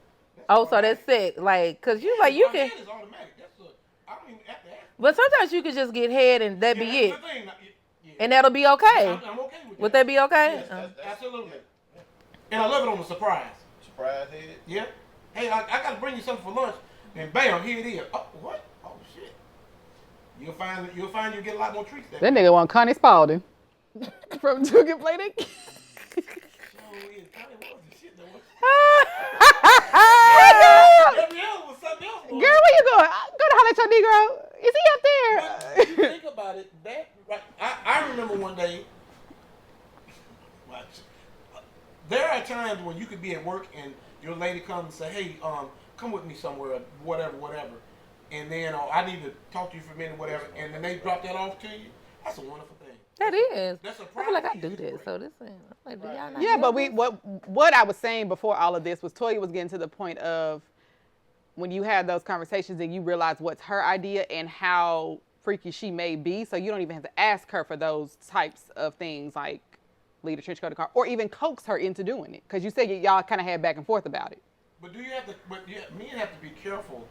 Oh, so that's sick. Like, cause you like you
My
can,
head is automatic. I don't even have to ask.
but sometimes you could just get head and that be
Yeah,
it,
that's the thing. Yeah.
and that'll be okay.
I'm okay with that.
Would that be okay?
Yes, absolutely. And I love it on the surprise.
Surprise head.
Yep. Hey, I got to bring you something for lunch, and bam, here it is. Oh, what? Oh shit. You'll find you get a lot more treats that
That nigga want Connie Spalding from Duke and Play That.
Oh, yeah, Connie was the shit though.
Girl,
Gabrielle was something else. Boy.
where you going? Go to holler at your Negro. Is he
But
up
you
there?
think about it, that right? I remember one day. There are times when you could be at work and your lady comes and say, "Hey, come with me somewhere, whatever," and then I need to talk to you for a minute, whatever, and then they drop that off to you. That's a wonderful thing.
That is.
That's a
I feel like I
prize.
do that. So this ain't. I'm like, do y'all not
Yeah,
know
but
this?
what I was saying before all of this was Toya was getting to the point of when you have those conversations and you realize what's her idea and how freaky she may be, so you don't even have to ask her for those types of things like lead a trench coat to car or even coax her into doing it, because you said y'all kind of had back and forth about it.
But do you have to? But men have to be careful.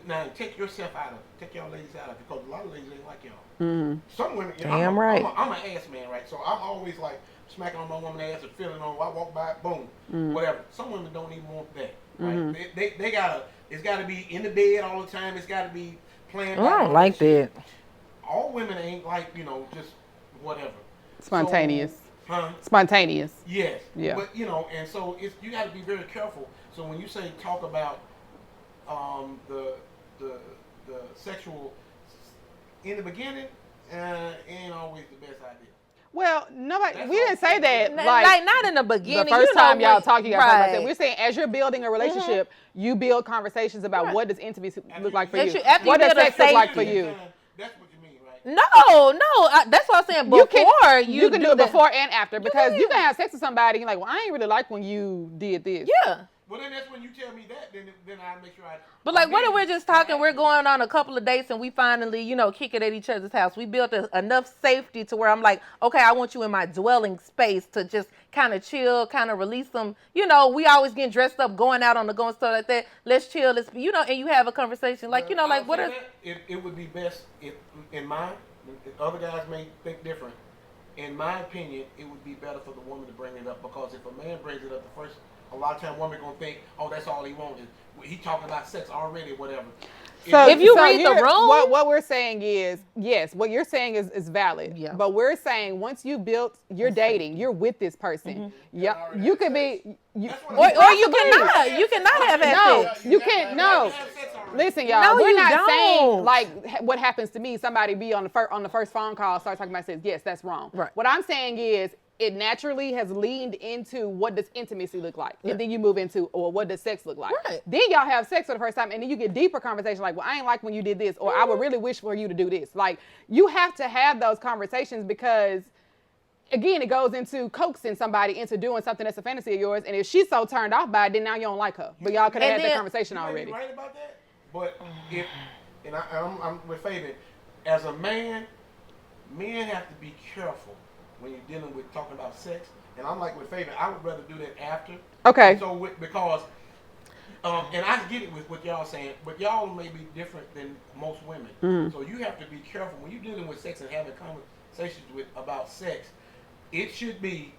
Now take yourself out of it. Take y'all ladies out of it, because a lot of ladies ain't like y'all.
Mm-hmm.
Some women,
Damn right.
I'm an ass man, right? So I'm always like smacking on my woman's ass and feeling on. I walk by, boom, whatever. Some women don't even want that, right?
Mm-hmm.
They gotta. It's gotta be in the bed all the time. It's gotta be planned.
I don't like that.
All women ain't like just whatever.
Spontaneous.
So, huh?
Spontaneous.
Yes.
Yeah.
But and so you got to be very careful. So when you say talk about the sexual in the beginning, ain't always the best idea.
Well, nobody.
That's
We didn't say that.
Like not in the beginning.
The first time y'all talk, you got to talk about
right.
that. We're saying as you're building a relationship, you build conversations about what does intimacy look like for you.
After
What
you
does
build a
sex look
safe-
like for you?
That's what you mean, right?
No, that's what I'm saying. Before
You can do it
that.
before and after, because you can have sex with somebody and you're like, well, I ain't really like when you did this.
Yeah.
Well, then that's when you tell me that. Then I make sure I.
But like, what if we're just talking? We're going on a couple of dates and we finally, kick it at each other's house. We built enough safety to where I'm like, okay, I want you in my dwelling space to just kind of chill, kind of release them. We always getting dressed up, going out on the going stuff like that. Let's chill. Let's, and you have a conversation like, like what is?
It would be best if other guys may think different. In my opinion, it would be better for the woman to bring it up, because if a man brings it up the first. A lot of times women gonna think, oh, that's all he wanted. He talking about sex already, whatever.
So
if you read the room,
what we're saying is, yes, what you're saying is valid.
Yeah.
But we're saying once you built, you're dating, you're with this person. Yeah, you could be,
or you cannot have sex.
you can't. No, listen, y'all.
No,
we're
you
not
don't.
saying like what happens to me. Somebody be on the first phone call, start talking about sex. Yes, that's wrong.
Right.
What I'm saying is, it naturally has leaned into what does intimacy look like, and then you move into, or what does sex look like.
Right.
Then y'all have sex for the first time, and then you get deeper conversation like, well, I ain't like when you did this, or I would really wish for you to do this. Like, you have to have those conversations, because again, it goes into coaxing somebody into doing something that's a fantasy of yours, and if she's so turned off by it, then now you don't like her. But y'all could have had that conversation already.
You right about that, but I'm with Fabian. As a man, men have to be careful when you're dealing with talking about sex, and I'm like with Fabian, I would rather do that after.
Okay.
So because, and I get it with what y'all saying, but y'all may be different than most women.
Mm-hmm.
So you have to be careful when you're dealing with sex and having conversations about sex. It should be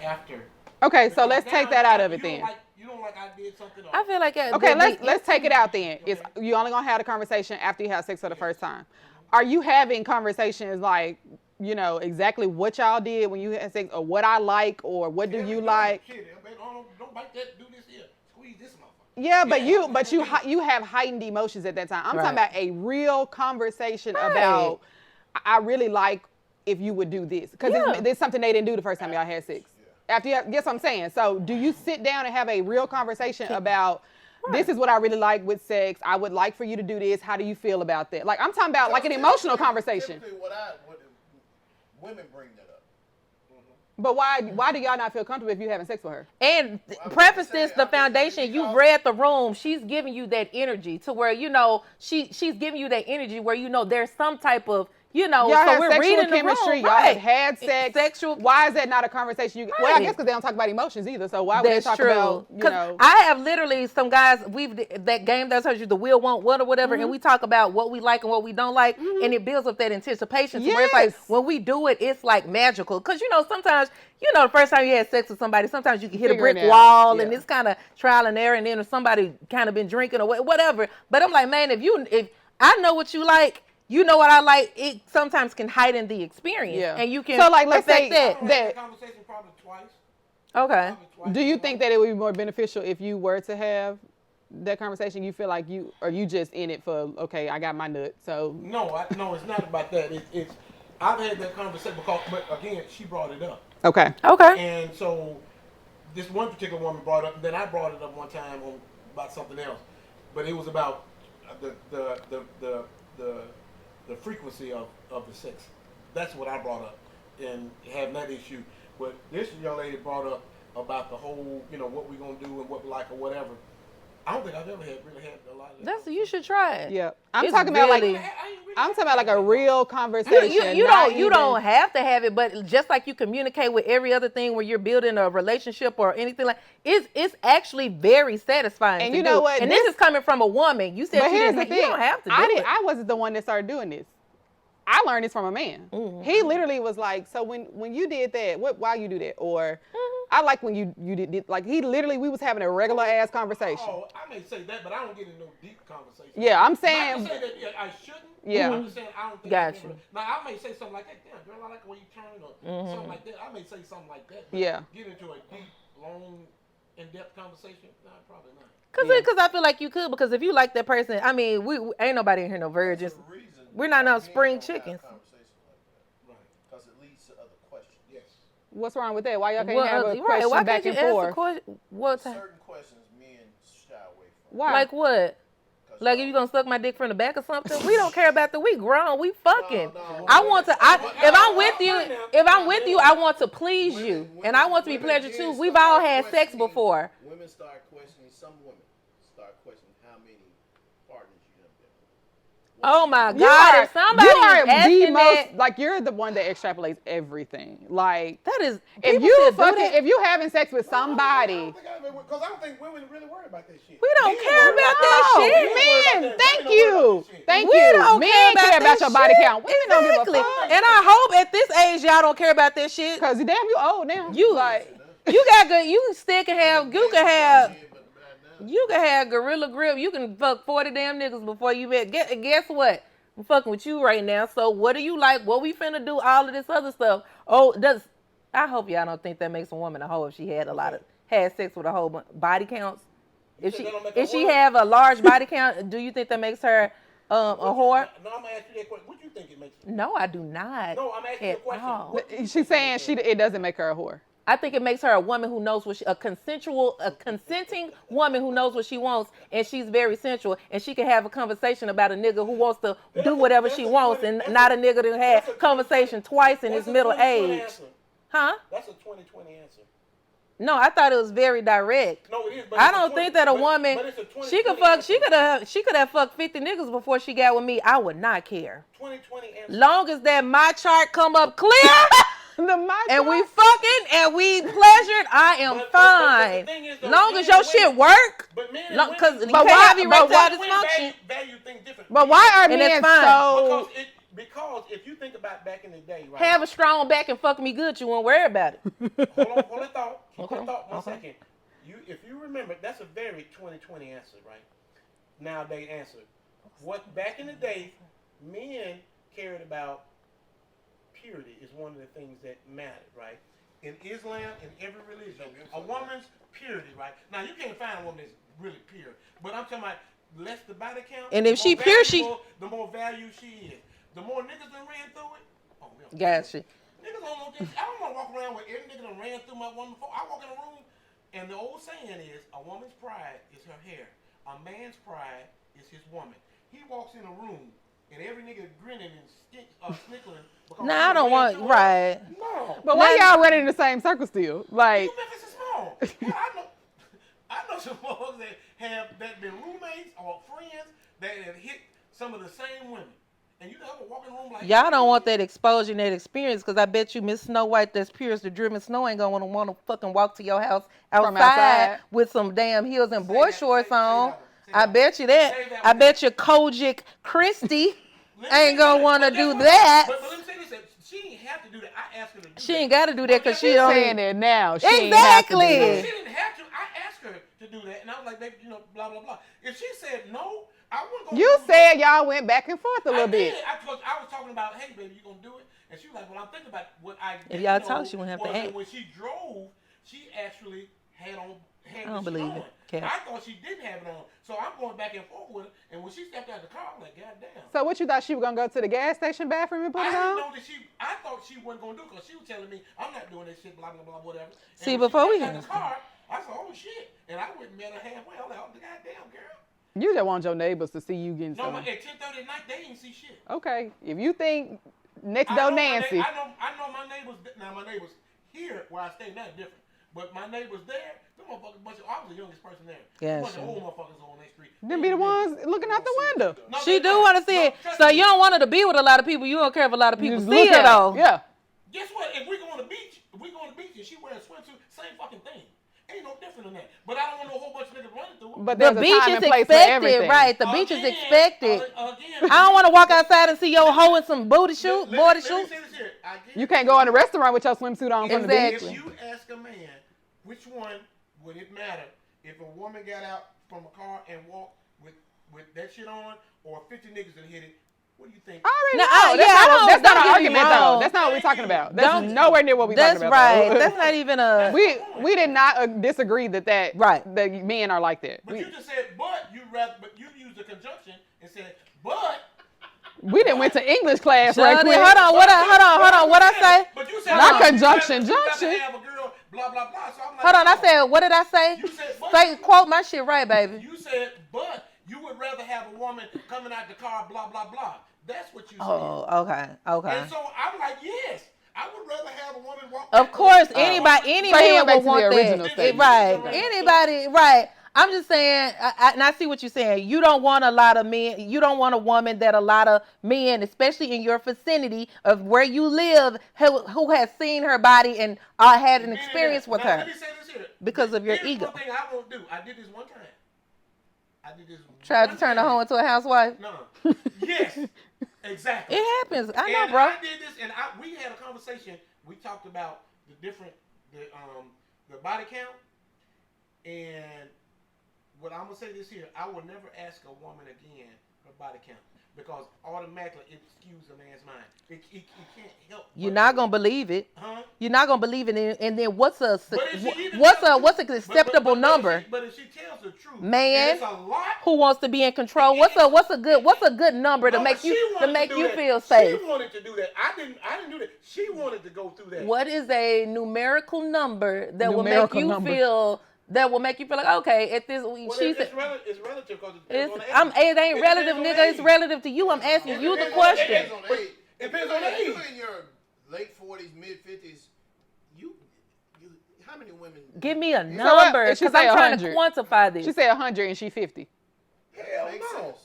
after.
Okay, so let's take that out of it then.
You don't like I did something.
I feel like
okay, let's take it out then. It's you only gonna have the conversation after you have sex for the first time. Are you having conversations like, exactly what y'all did when you had sex, or what I like, or what do you like?
Don't bite that. Do this here. Squeeze this motherfucker.
Yeah, but you have heightened emotions at that time. I'm talking about a real conversation about, I really like if you would do this, because it's something they didn't do the first time y'all had sex. After guess what I'm saying. So do you sit down and have a real conversation about, this is what I really like with sex. I would like for you to do this. How do you feel about that? Like, I'm talking about like an emotional conversation.
Typically, women bring that up.
But why do y'all not feel comfortable if you having sex with her?
And preface this, the foundation, you've read the room. She's giving you that energy to where, she's giving you that energy where, there's some type of,
y'all
so
have
we're
sexual
reading
chemistry.
the room.
Y'all have had sex.
Sexual.
Why is that not a conversation? Well, I guess because they don't talk about emotions either. So why would they talk about,
I have literally some guys, that game that's heard you, the will, want, what, or whatever, and we talk about what we like and what we don't like, and it builds up that anticipation to where it's like, when we do it, it's like magical. Because, sometimes, the first time you had sex with somebody, sometimes you can hit a brick wall, and it's kind of trial and error, and then if somebody kind of been drinking or whatever. But I'm like, man, if I know what you like, you know what I like, it sometimes can heighten the experience. Yeah. And you can
let's say
that conversation probably twice.
Okay.
Do you think that it would be more beneficial if you were to have that conversation? You feel like you just in it for, okay, I got my nut, so.
No, it's not about that. It's I've had that conversation but again, she brought it up.
Okay.
And so this one particular woman brought it up, and then I brought it up one time about something else, but it was about the frequency of the sex. That's what I brought up and having that issue. But this young lady brought up about the whole, what we're going to do and what we like or whatever. I don't think I've ever really had a lot of that.
You should try it.
Yeah, I'm
It's
talking about
really-
like I'm talking about like a real conversation.
You
not
don't
even-
have to have it, but just like you communicate with every other thing where you're building a relationship or anything like, it's actually very satisfying.
And
to
you know
do.
what?
And this is coming from a woman. You said
But
you
here's
didn't.
the
You
thing.
don't have to do it.
I wasn't the one that started doing this. I learned this from a man.
Mm-hmm.
He literally was like, so when you did that, why you do that? Or I like when you did like he literally we was having a regular ass conversation.
Oh, I may say that, but I don't get into no deep conversation.
Yeah, I'm
I
saying.
can say that I shouldn't.
Yeah.
I'm just saying I don't think.
Gotcha.
Now I may say something like that. Damn, girl, I like the way you turn or something like that. I may say something like that. But
Yeah.
Get into a deep, long, in-depth conversation? No, probably not.
Cause I feel like you could, because if you like that person, I mean, we ain't nobody in here no virgins.
That's the reason
We're not no
men
spring
don't have
chickens.
conversations like that.
Right.
Because it leads to other questions.
Yes.
What's wrong with that? Why y'all can't have a
right?
question
Why
back
can't you
and
ask
forth?
the question? What type?
Certain questions men shy away from.
Why?
Like what?
'Cause
Like if you gonna suck my dick from the back or something? We don't care about that. We grown. We fucking.
No.
I want to. If I'm with you, I want to please you, and I want to be
Women
pleasured
then
too. We've
start
all had sex
questioning-
before.
Women start questioning. Some women start questioning how many partners you have been.
Oh my
You
God!
are,
If somebody
you are
is
the
asking
most
that,
like you're the one that extrapolates everything. Like
that is.
if
people
you
still do
fucking
that.
if you having sex with somebody.
Because I don't think women really worry about that shit.
We don't
Men
care
worry
about
No,
that shit.
men,
Women
thank
don't worry
you.
about that shit.
Thank
We
you.
don't
Men
care
care about
that
your body
shit.
count. Women
Exactly.
don't give a fuck.
And I hope at this age y'all don't care about that shit.
Cause damn, you old now.
You
like
You got good. You still can have. You can have.
Yeah, but right now,
You can have gorilla grip. You can fuck 40 damn niggas before you met. Guess what? I'm fucking with you right now. So what do you like? What we finna do? All of this other stuff. Oh, I hope y'all don't think that makes a woman a hoe if she had had sex with a whole body counts. If
said
she
that don't make her
if she
what?
have a large body count, do you think that makes her a whore?
No, I'm gonna ask you that question. What do you think it makes?
No, I do not.
No, I'm asking you a
at
question.
all.
What do you
she's
think
saying
it makes her?
it doesn't make her a whore.
I think it makes her a woman who knows what a consenting woman who knows what she wants, and she's very sensual, and she can have a conversation about a nigga who wants to do whatever she wants, and not a nigga that had conversation twice in his
That's a
middle
20/20
age.
answer.
Huh?
That's a 20/20 answer.
No, I thought it was very direct.
No, it is. But
I
it's a
don't
20
think that a
but-
woman
but it's a 20/20
she could fuck.
answer.
She could have fucked 50 niggas before she got with me. I would not care.
20/20 answer.
Long as that my chart come up clear and we
fucking
fucking and we pleasured, I am
But
fine.
the thing is, though,
Long
men
as your
and
shit
women-
work.
But men and
Because
women,
you
But
can't
why-
have erectile
but
women
dysfunction.
value things different.
But why are
And it's
men
fine.
so?
Because if you think about back in the day, right?
Have a strong back and fuck me good. You won't worry about it.
Hold that thought. Hold
Okay,
that thought 1
okay.
second. If you remember, that's a very 20/20 answer, right? Nowadays answer. What back in the day, men cared about purity is one of the things that mattered, right? In Islam, in every religion, a woman's purity, right? Now you can't find a woman that's really pure, but I'm talking about less the body count.
And if
the
she
more
pure, she-
valuable, the more value she is. The more niggas done ran through it. Oh, man.
Gotcha.
Niggas don't know this. I don't want to walk around with every nigga that ran through my woman before. I walk in a room, and the old saying is, a woman's pride is her hair. A man's pride is his woman. He walks in a room, and every nigga grinning and snickling. because
Nah, I
he
don't
ran
want
through it.
right.
No.
But why
Now-
y'all running in the same circle still? Like
You Memphis is small. Hell, I know some folks that been roommates or friends that have hit some of the same women. And you ever walk in a room like
Y'all don't want that exposure and that experience, because I bet you Miss Snow White that's pure as the driven snow ain't gonna want to fucking walk to your house
From
outside
outside.
with some damn heels and
Say
boy
that,
shorts
say
on.
that one, say
I
that
bet you that.
Say that
I
one.
bet you Kojic Christie
Let me
ain't
say
gonna
this,
want to
but
do
that's what-
that.
But let me say this: she ain't have to do that. I asked her to do
She
that.
ain't got to do that because she
she's
don't.
saying that now. She ain't have to do
Exactly.
No,
that.
she didn't have to. I asked her to do that, and I was like, baby, blah blah blah. If she said no, I wouldn't go.
You said y'all went back and forth a little bit.
I was talking about, hey, baby, you gonna do it? And she was like, well, I'm thinking about what I.
If
didn't
y'all
know
talk, she wouldn't have to
was that
ask.
When she drove, she actually had on.
I don't believe it, Cap.
I thought she didn't have it on, so I'm going back and forth with her. And when she stepped out of the car, I'm like, God damn.
So what you thought she was gonna go to the gas station bathroom and put
I
it
didn't
on?
know that I thought she wasn't gonna do it because she was telling me I'm not doing that shit, blah blah blah, whatever. And
See,
when
before
she
we
stepped out
get
the car, I said, oh shit, and I went and met her halfway. I was like, oh goddamn girl.
You just want your neighbors to see you getting
No,
some.
but at 10:30 at night they didn't see shit.
Okay, if you think next
I
door
know my
Nancy,
I know my neighbors. Now my neighbors here where I stay now different, but my neighbors there, them motherfuckers bunch of. I was the youngest person person there.
Yeah,
A bunch of
sure.
old motherfuckers on that street.
Them be the ones looking out the window.
No,
She
they
do
not.
want to see
No,
it.
trust
So
me.
you don't want her to be with a lot of people. You don't care if a lot of
You
people
just
see
look
her
at
though.
Yeah.
Guess what? If we go on the beach, and she wears a swimsuit, same fucking thing. Ain't no different than that. But I don't want no whole bunch of niggas running through.
But
The
there's a
beach
time
is
and place for
expected,
everything.
right? The beach is expected.
Again,
I don't want to walk outside and see your hoe in some booty shoot, body
Let me
shoot.
say this here. I get
You
it.
can't go in a restaurant with your swimsuit on from the
Exactly.
beach.
If you ask a man, which one would it matter if a woman got out from a car and walked with that shit on, or 50 niggas that hit it? What do you think?
I already
No,
know.
yeah,
That's not
don't
an
get me
argument,
wrong.
though. That's not what we're talking about. That's
Don't-
nowhere near what we're
That's
talking about.
right.
though.
That's not even a.
we did not disagree that
Right.
the men are like that.
But you just said, but you used a conjunction and said, but.
We didn't went to English class
Shut
right
it.
quick.
Hold on. Hold on. What I say?
But you said,
Not
no,
conjunction,
you'd rather
junction.
have a girl, blah, blah, blah. So I'm like,
Hold on. I
no.
said. What did I say?
You said, but.
Say quote my shit right, baby.
You said, but you would rather have a woman coming out the car, blah, blah, blah. That's what you said.
Oh, okay.
And so I'm like, yes, I would rather have a woman walk.
Of course, any
So he
man
went back
would
to the
want
original
that.
statement.
Right. Anybody, right. I'm just saying, and I see what you're saying. You don't want a lot of men. You don't want a woman that a lot of men, especially in your vicinity of where you live, who has seen her body and had an experience with
Now,
her
let me say this here.
because of your
Here's
ego.
one thing I won't do. I did this one time.
Tried to turn the hoe into a housewife.
No. Yes. Exactly.
It happens. I know,
And
bro.
I did this, and we had a conversation. We talked about the body count, and what I'm gonna say this here: I will never ask a woman again her body count because automatically it skews a man's mind. It can't help.
You're not gonna believe it.
Huh?
You're not gonna believe it. And then what's an
But if she even
what's
tells
an
the truth-
acceptable
but
number?
But if she tells the truth,
Man,
and it's a lot.
Who wants to be in control? What's a good number to
No,
make
she
you
wanted to do that.
feel safe?
She wanted to do that. I didn't do that. She wanted to go through that.
What is a numerical number that will make
Numerical
you
number.
feel like okay at this?
Well,
She
it's
said.
relative because it depends on the
It ain't
age.
relative,
It depends on
nigga.
the
It's
age.
relative to you. I'm asking you the
depends on the
question.
age.
Depends on age.
Depends on the
If you
age.
in your late 40s, mid 50s, you, how many women?
Give me a
what?
number
If she
because I'm
say
trying to
100.
quantify this.
She said 100 and she 50.
Hell
Makes
no.
sense.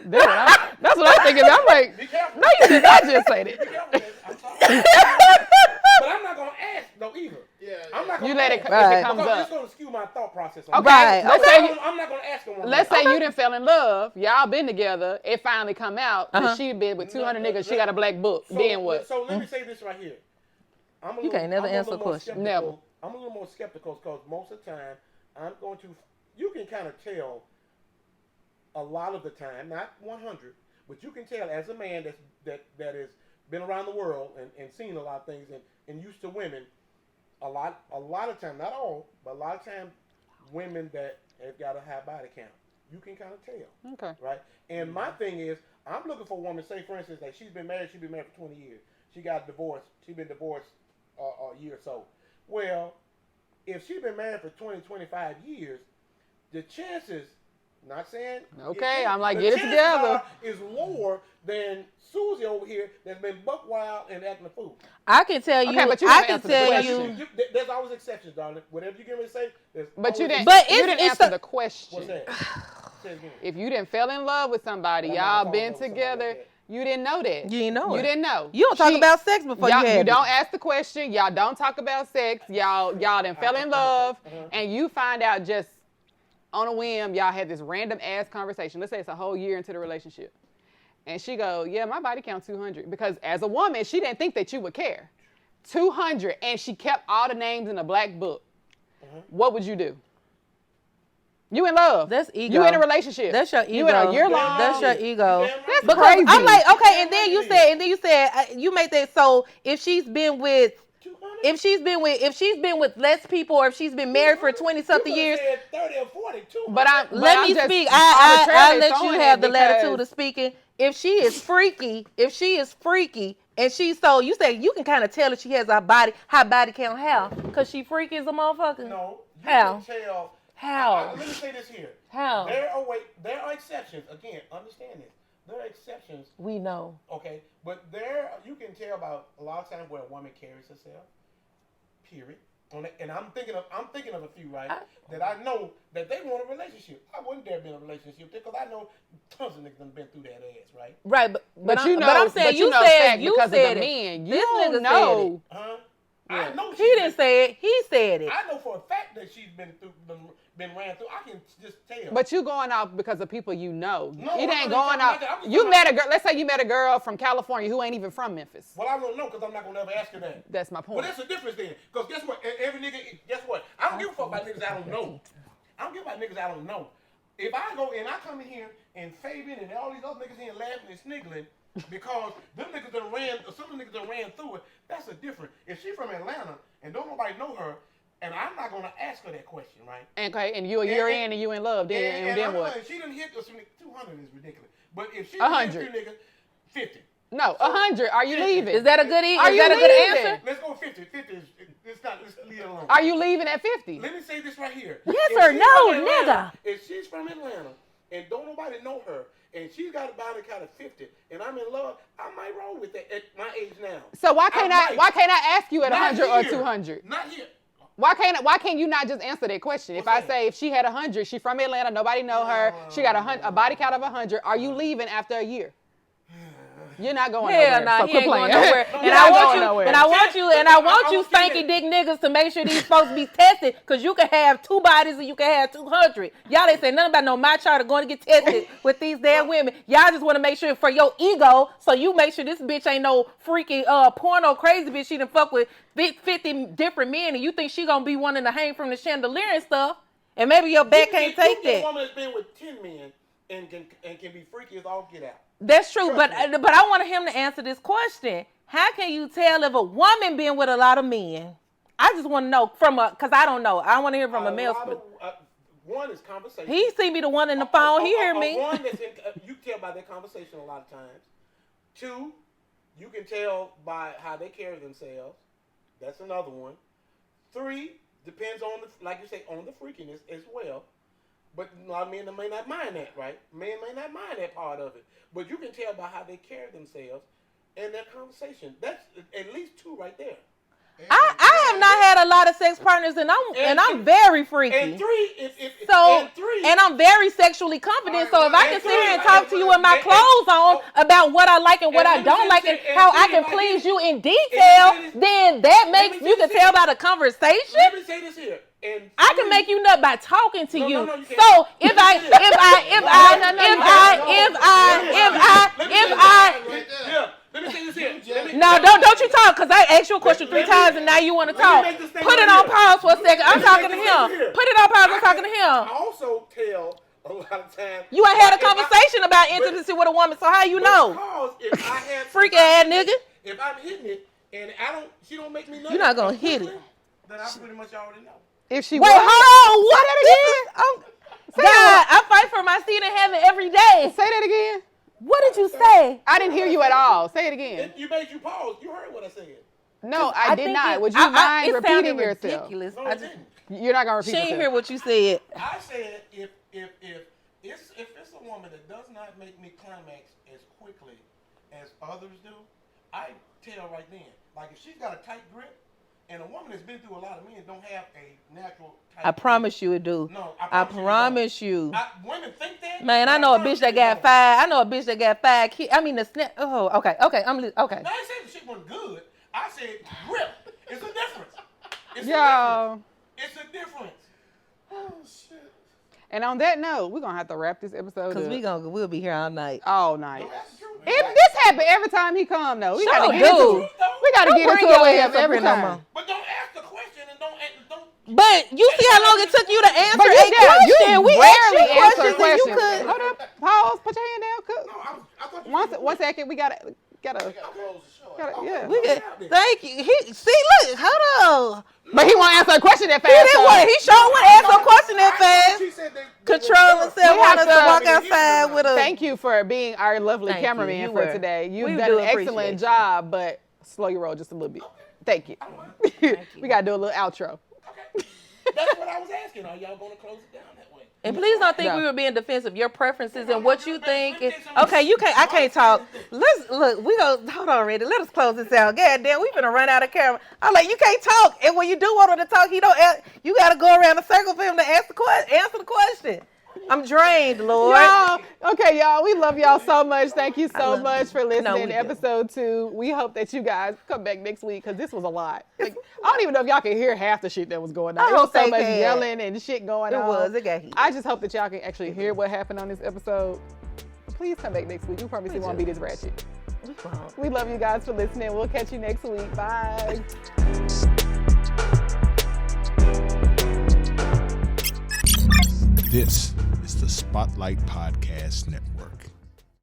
That's what I'm thinking. I'm like,
Be careful.
no, you did not just say
Be
that.
careful. I'm sorry. But I'm not gonna ask though either.
Yeah.
I'm not gonna
You let it
ask.
if
Right.
it comes
Because
up.
it's gonna skew my thought process. On
Okay,
Right,
let's
okay.
say you,
I'm not gonna ask a woman.
let's say you didn't fell in love. Y'all been together. It finally come out that
Uh-huh.
she been with 200 niggas. She got a black book.
So,
then what?
So let me say this right here.
You can't never answer a question.
Never.
I'm a little more skeptical because most of the time I'm going to. You can kind of tell. A lot of the time, not 100, but you can tell as a man that has been around the world and seen a lot of things and used to women. A lot of time, not all, but a lot of time, women that have got a high body count, you can kind of tell.
Okay.
Right? And my thing is, I'm looking for a woman, say for instance, like she's been married for 20 years. She got divorced. She's been divorced a year or so. Well, if she's been married for 20, 25 years, the chances, not saying...
Okay, I'm like,
the
get it
chances
together.
are is lower than Susie over here that's been buck wild and acting a fool.
I can tell you.
Okay, but you
I
didn't
can
answer the
tell
question.
you.
There's always exceptions, darling. Whatever you get me to say, there's
But you
always
didn't.
But
you
it's-
didn't
it's
answer
a-
the question.
What's that? Say it again.
If you didn't fell in love with somebody,
I'm not
y'all
gonna
been
fall in love with somebody
together,
like that.
you didn't know that.
You didn't know
You
it.
didn't know.
You don't talk about sex before
y'all,
you have
don't
it.
ask the question. Y'all don't talk about sex. Y'all done fell in love, and you find out just on a whim. Y'all had this random ass conversation. Let's say it's a whole year into the relationship, and she go, "Yeah, my body count 200," because as a woman, she didn't think that you would care. 200, and she kept all the names in a black book. What would you do? You in love.
That's ego.
You in a relationship.
That's your ego.
You in a year long.
That's your ego.
Damn right.
That's
Because
crazy.
I'm like, okay, and then you said you made that. So if she's been with
200?
if she's been with less people, or if she's been married for 20 something
You
years,
could've said 30 or 40, 200.
But I'm
let
I'm
me
just
speak. I
arbitrarily
let you
throwing
have
it
the latitude of
because-
speaking. If she is freaky, and she's so you say you can kind of tell if she has high body count. How? Because she freaky as a motherfucker.
No. You
How?
can tell.
How?
Let me say this here.
How?
There are exceptions. Again, understand this. There are exceptions,
We know.
okay? But you can tell about a lot of times where a woman carries herself, period. And I'm thinking of a few, right? That I know that they want a relationship. I wouldn't dare be in a relationship because I know tons of niggas done been through that ass, right?
Right, but I'm saying
but
you
know
said
fact
you
because
said
of the
it.
men. You
This
don't
nigga
know.
Huh? I know
He didn't say it. He said it.
I know for a fact that she's been ran through. I can just tell.
But you going out because of people you know.
No,
it ain't
I'm
going
not-
out.
I'm just
You
talking
met a girl. Let's say you met a girl from California who ain't even from Memphis.
Well, I don't know because I'm not gonna ever ask her that.
That's my
But
point.
that's the difference then. Because guess what? Every nigga, guess what? I don't give a fuck about niggas I don't know. I don't give a fuck about niggas I don't know. If I go and I come in here and Fabian and all these other niggas here laughing and sniggling because them niggas done ran, some of the niggas done ran through it, that's a different. If she from Atlanta and don't nobody know her, and I'm not gonna ask her that question, right?
Okay, and you a year in and you in love, then what?
She done hit us. 200 is ridiculous. But if she
100.
hit you niggas, 50.
No, 100. Are you leaving?
Is that a good
Are
is
you
that a good
leaving?
answer?
Let's go 50. 50 is let's leave it alone.
Are you leaving at 50?
Let me say this right here.
Yes
If
or
she's
no,
from Atlanta-
nigga?
If she's from Atlanta and don't nobody know her, and she's got a body count of 50, and I'm in love, I might roll with that at my age now.
So why can't I ask you at
Not
100 or
here.
200?
Not here.
Why can't you not just answer that question? If I say if she had 100, she from Atlanta, nobody know her, she got a body count of 100, are you leaving after a year? You're not going
Hell
nowhere.
nah,
so
he
quit
ain't going
playing.
nowhere.
You're
And
not
I want
going
you,
nowhere.
and I want you stanky dick niggas to make sure these folks be tested, cause you can have 2 bodies and you can have 200. Y'all ain't say nothing about no my chart or going to get tested with these damn women. Y'all just want to make sure for your ego, so you make sure this bitch ain't no freaky porno crazy bitch. She done fuck with 50 different men, and you think she gonna be wanting to hang from the chandelier and stuff, and maybe your back can't take
A
that.
woman that's been with 10 men and can be freaky as all get out.
That's true, but
Trust me.
I wanted him to answer this question. How can you tell if a woman been with a lot of men? I just want to know because I don't know. I want to hear from a male.
One is conversation.
He see me the one in the phone. He hear me.
One that's you can tell by their conversation a lot of times. 2, you can tell by how they carry themselves. That's another one. 3, depends on like you say, on the freakiness as well. But a lot of men may not mind that, right? Men may not mind that part of it. But you can tell by how they carry themselves and their conversation. That's at least 2 right there.
I have not had a lot of sex partners, and I'm very freaky.
And 3,
and I'm very sexually confident. So if I can sit here and talk to you with my clothes on about what I like and what I don't like and how I can please you in detail, then that makes you can tell by the conversation.
Let me say this here. And
I can make you nut by talking to you.
No, you can't.
So if I
Let me say this here.
no, don't you talk, because I asked you a question 3 times and now you want to talk.
make this thing
Put it
right
on
here.
pause for a second. I'm
Let me
talking to
make this thing
him.
here.
Put it on pause. I'm talking to
I
him.
also tell a lot of times.
You ain't had a
if I-
conversation about intimacy with a woman, so how you know?
Because if I have
Freak ass nigga.
If I'm hitting it and she don't make me nut.
You're not gonna hit it.
Then I pretty much already know.
If she
Wait,
was,
hold on. What again? God, I fight for my seat in heaven every day.
say that again.
What did you say?
I didn't hear you at all. Say it again.
You made you pause. You heard what I said.
No, I did
think
not.
it-
Would you mind
it
repeating
sounded
yourself?
ridiculous.
No,
I
I
just,
didn't.
You're not gonna
she
repeat
ain't
yourself.
hear what you said.
I said if it's a woman that does not make me climax as quickly as others do, I tell right then. Like if she's got a tight grip, and a woman that's been through a lot of men don't have a natural tight
I
grip.
promise you it do.
No,
I promise you.
Women think that.
Man, I know a bitch that got 5. I know a bitch that got 5 kids. I mean the snap. Oh, okay. Okay.
No, I ain't saying the shit wasn't good. I said grip. It's a difference. It's
Yo.
It's a difference.
Oh shit.
And on that note, we're gonna have to wrap this episode
Cause
up
we'll be here all night.
all night.
No, that's true.
This happen every time he come though. We
Sure
gotta
do.
get into it. We gotta
Don't
get
bring
into
your
it
ass up
every
here no
time.
more.
But don't ask the question and don't.
But you see how long it took you to answer
But
a
you
question. We asked
rarely
you
answer
questions and you
questions.
could.
Hold up, pause, put your hand down, cook.
No, I thought you.
One second, we gotta.
We gotta close the show.
Yeah.
We get, thank you. Look, hold on.
But he won't answer a question that
He
fast.
didn't
so-
want. He sure want to answer a question that fast.
She said
Control himself.
We
Want
have
us to
to-
walk outside with a.
Thank you for being our lovely
Thank you.
cameraman
You
for
were.
today. You've
We
done
do
an
appreciate
excellent
you.
job, but slow your roll just a little bit. Thank you.
you.
We gotta do a little outro.
Okay. That's what I was asking. asking, are y'all going to close it down that way?
And please don't think
No.
we were being defensive. Your preferences and what you think.
Let's
Is,
take some-
okay, you can't. I can't talk. Let's look. We go. Hold on, Randy. Let us close this out. God damn, we finna run out of camera. I'm like, you can't talk. And when you do want him to talk, he don't. You gotta go around a circle for him to answer the question. I'm drained, Lord.
Y'all, okay, y'all, we love y'all so much. Thank you
I
so
love
much
you.
for
No,
listening
we
to
do.
episode 2. We hope that you guys come back next week because this was a lot. Like, I don't even know if y'all can hear half the shit that was going on.
I
It was
hope
so
they
much
can.
yelling and shit going
It
on.
was. It got heated.
I just hope that y'all can actually hear what happened on this episode. Please come back next week. We promise
We
it won't
do.
be this ratchet.
We won't.
We love you guys for listening. We'll catch you next week. Bye.
This is the Spotlight Podcast Network.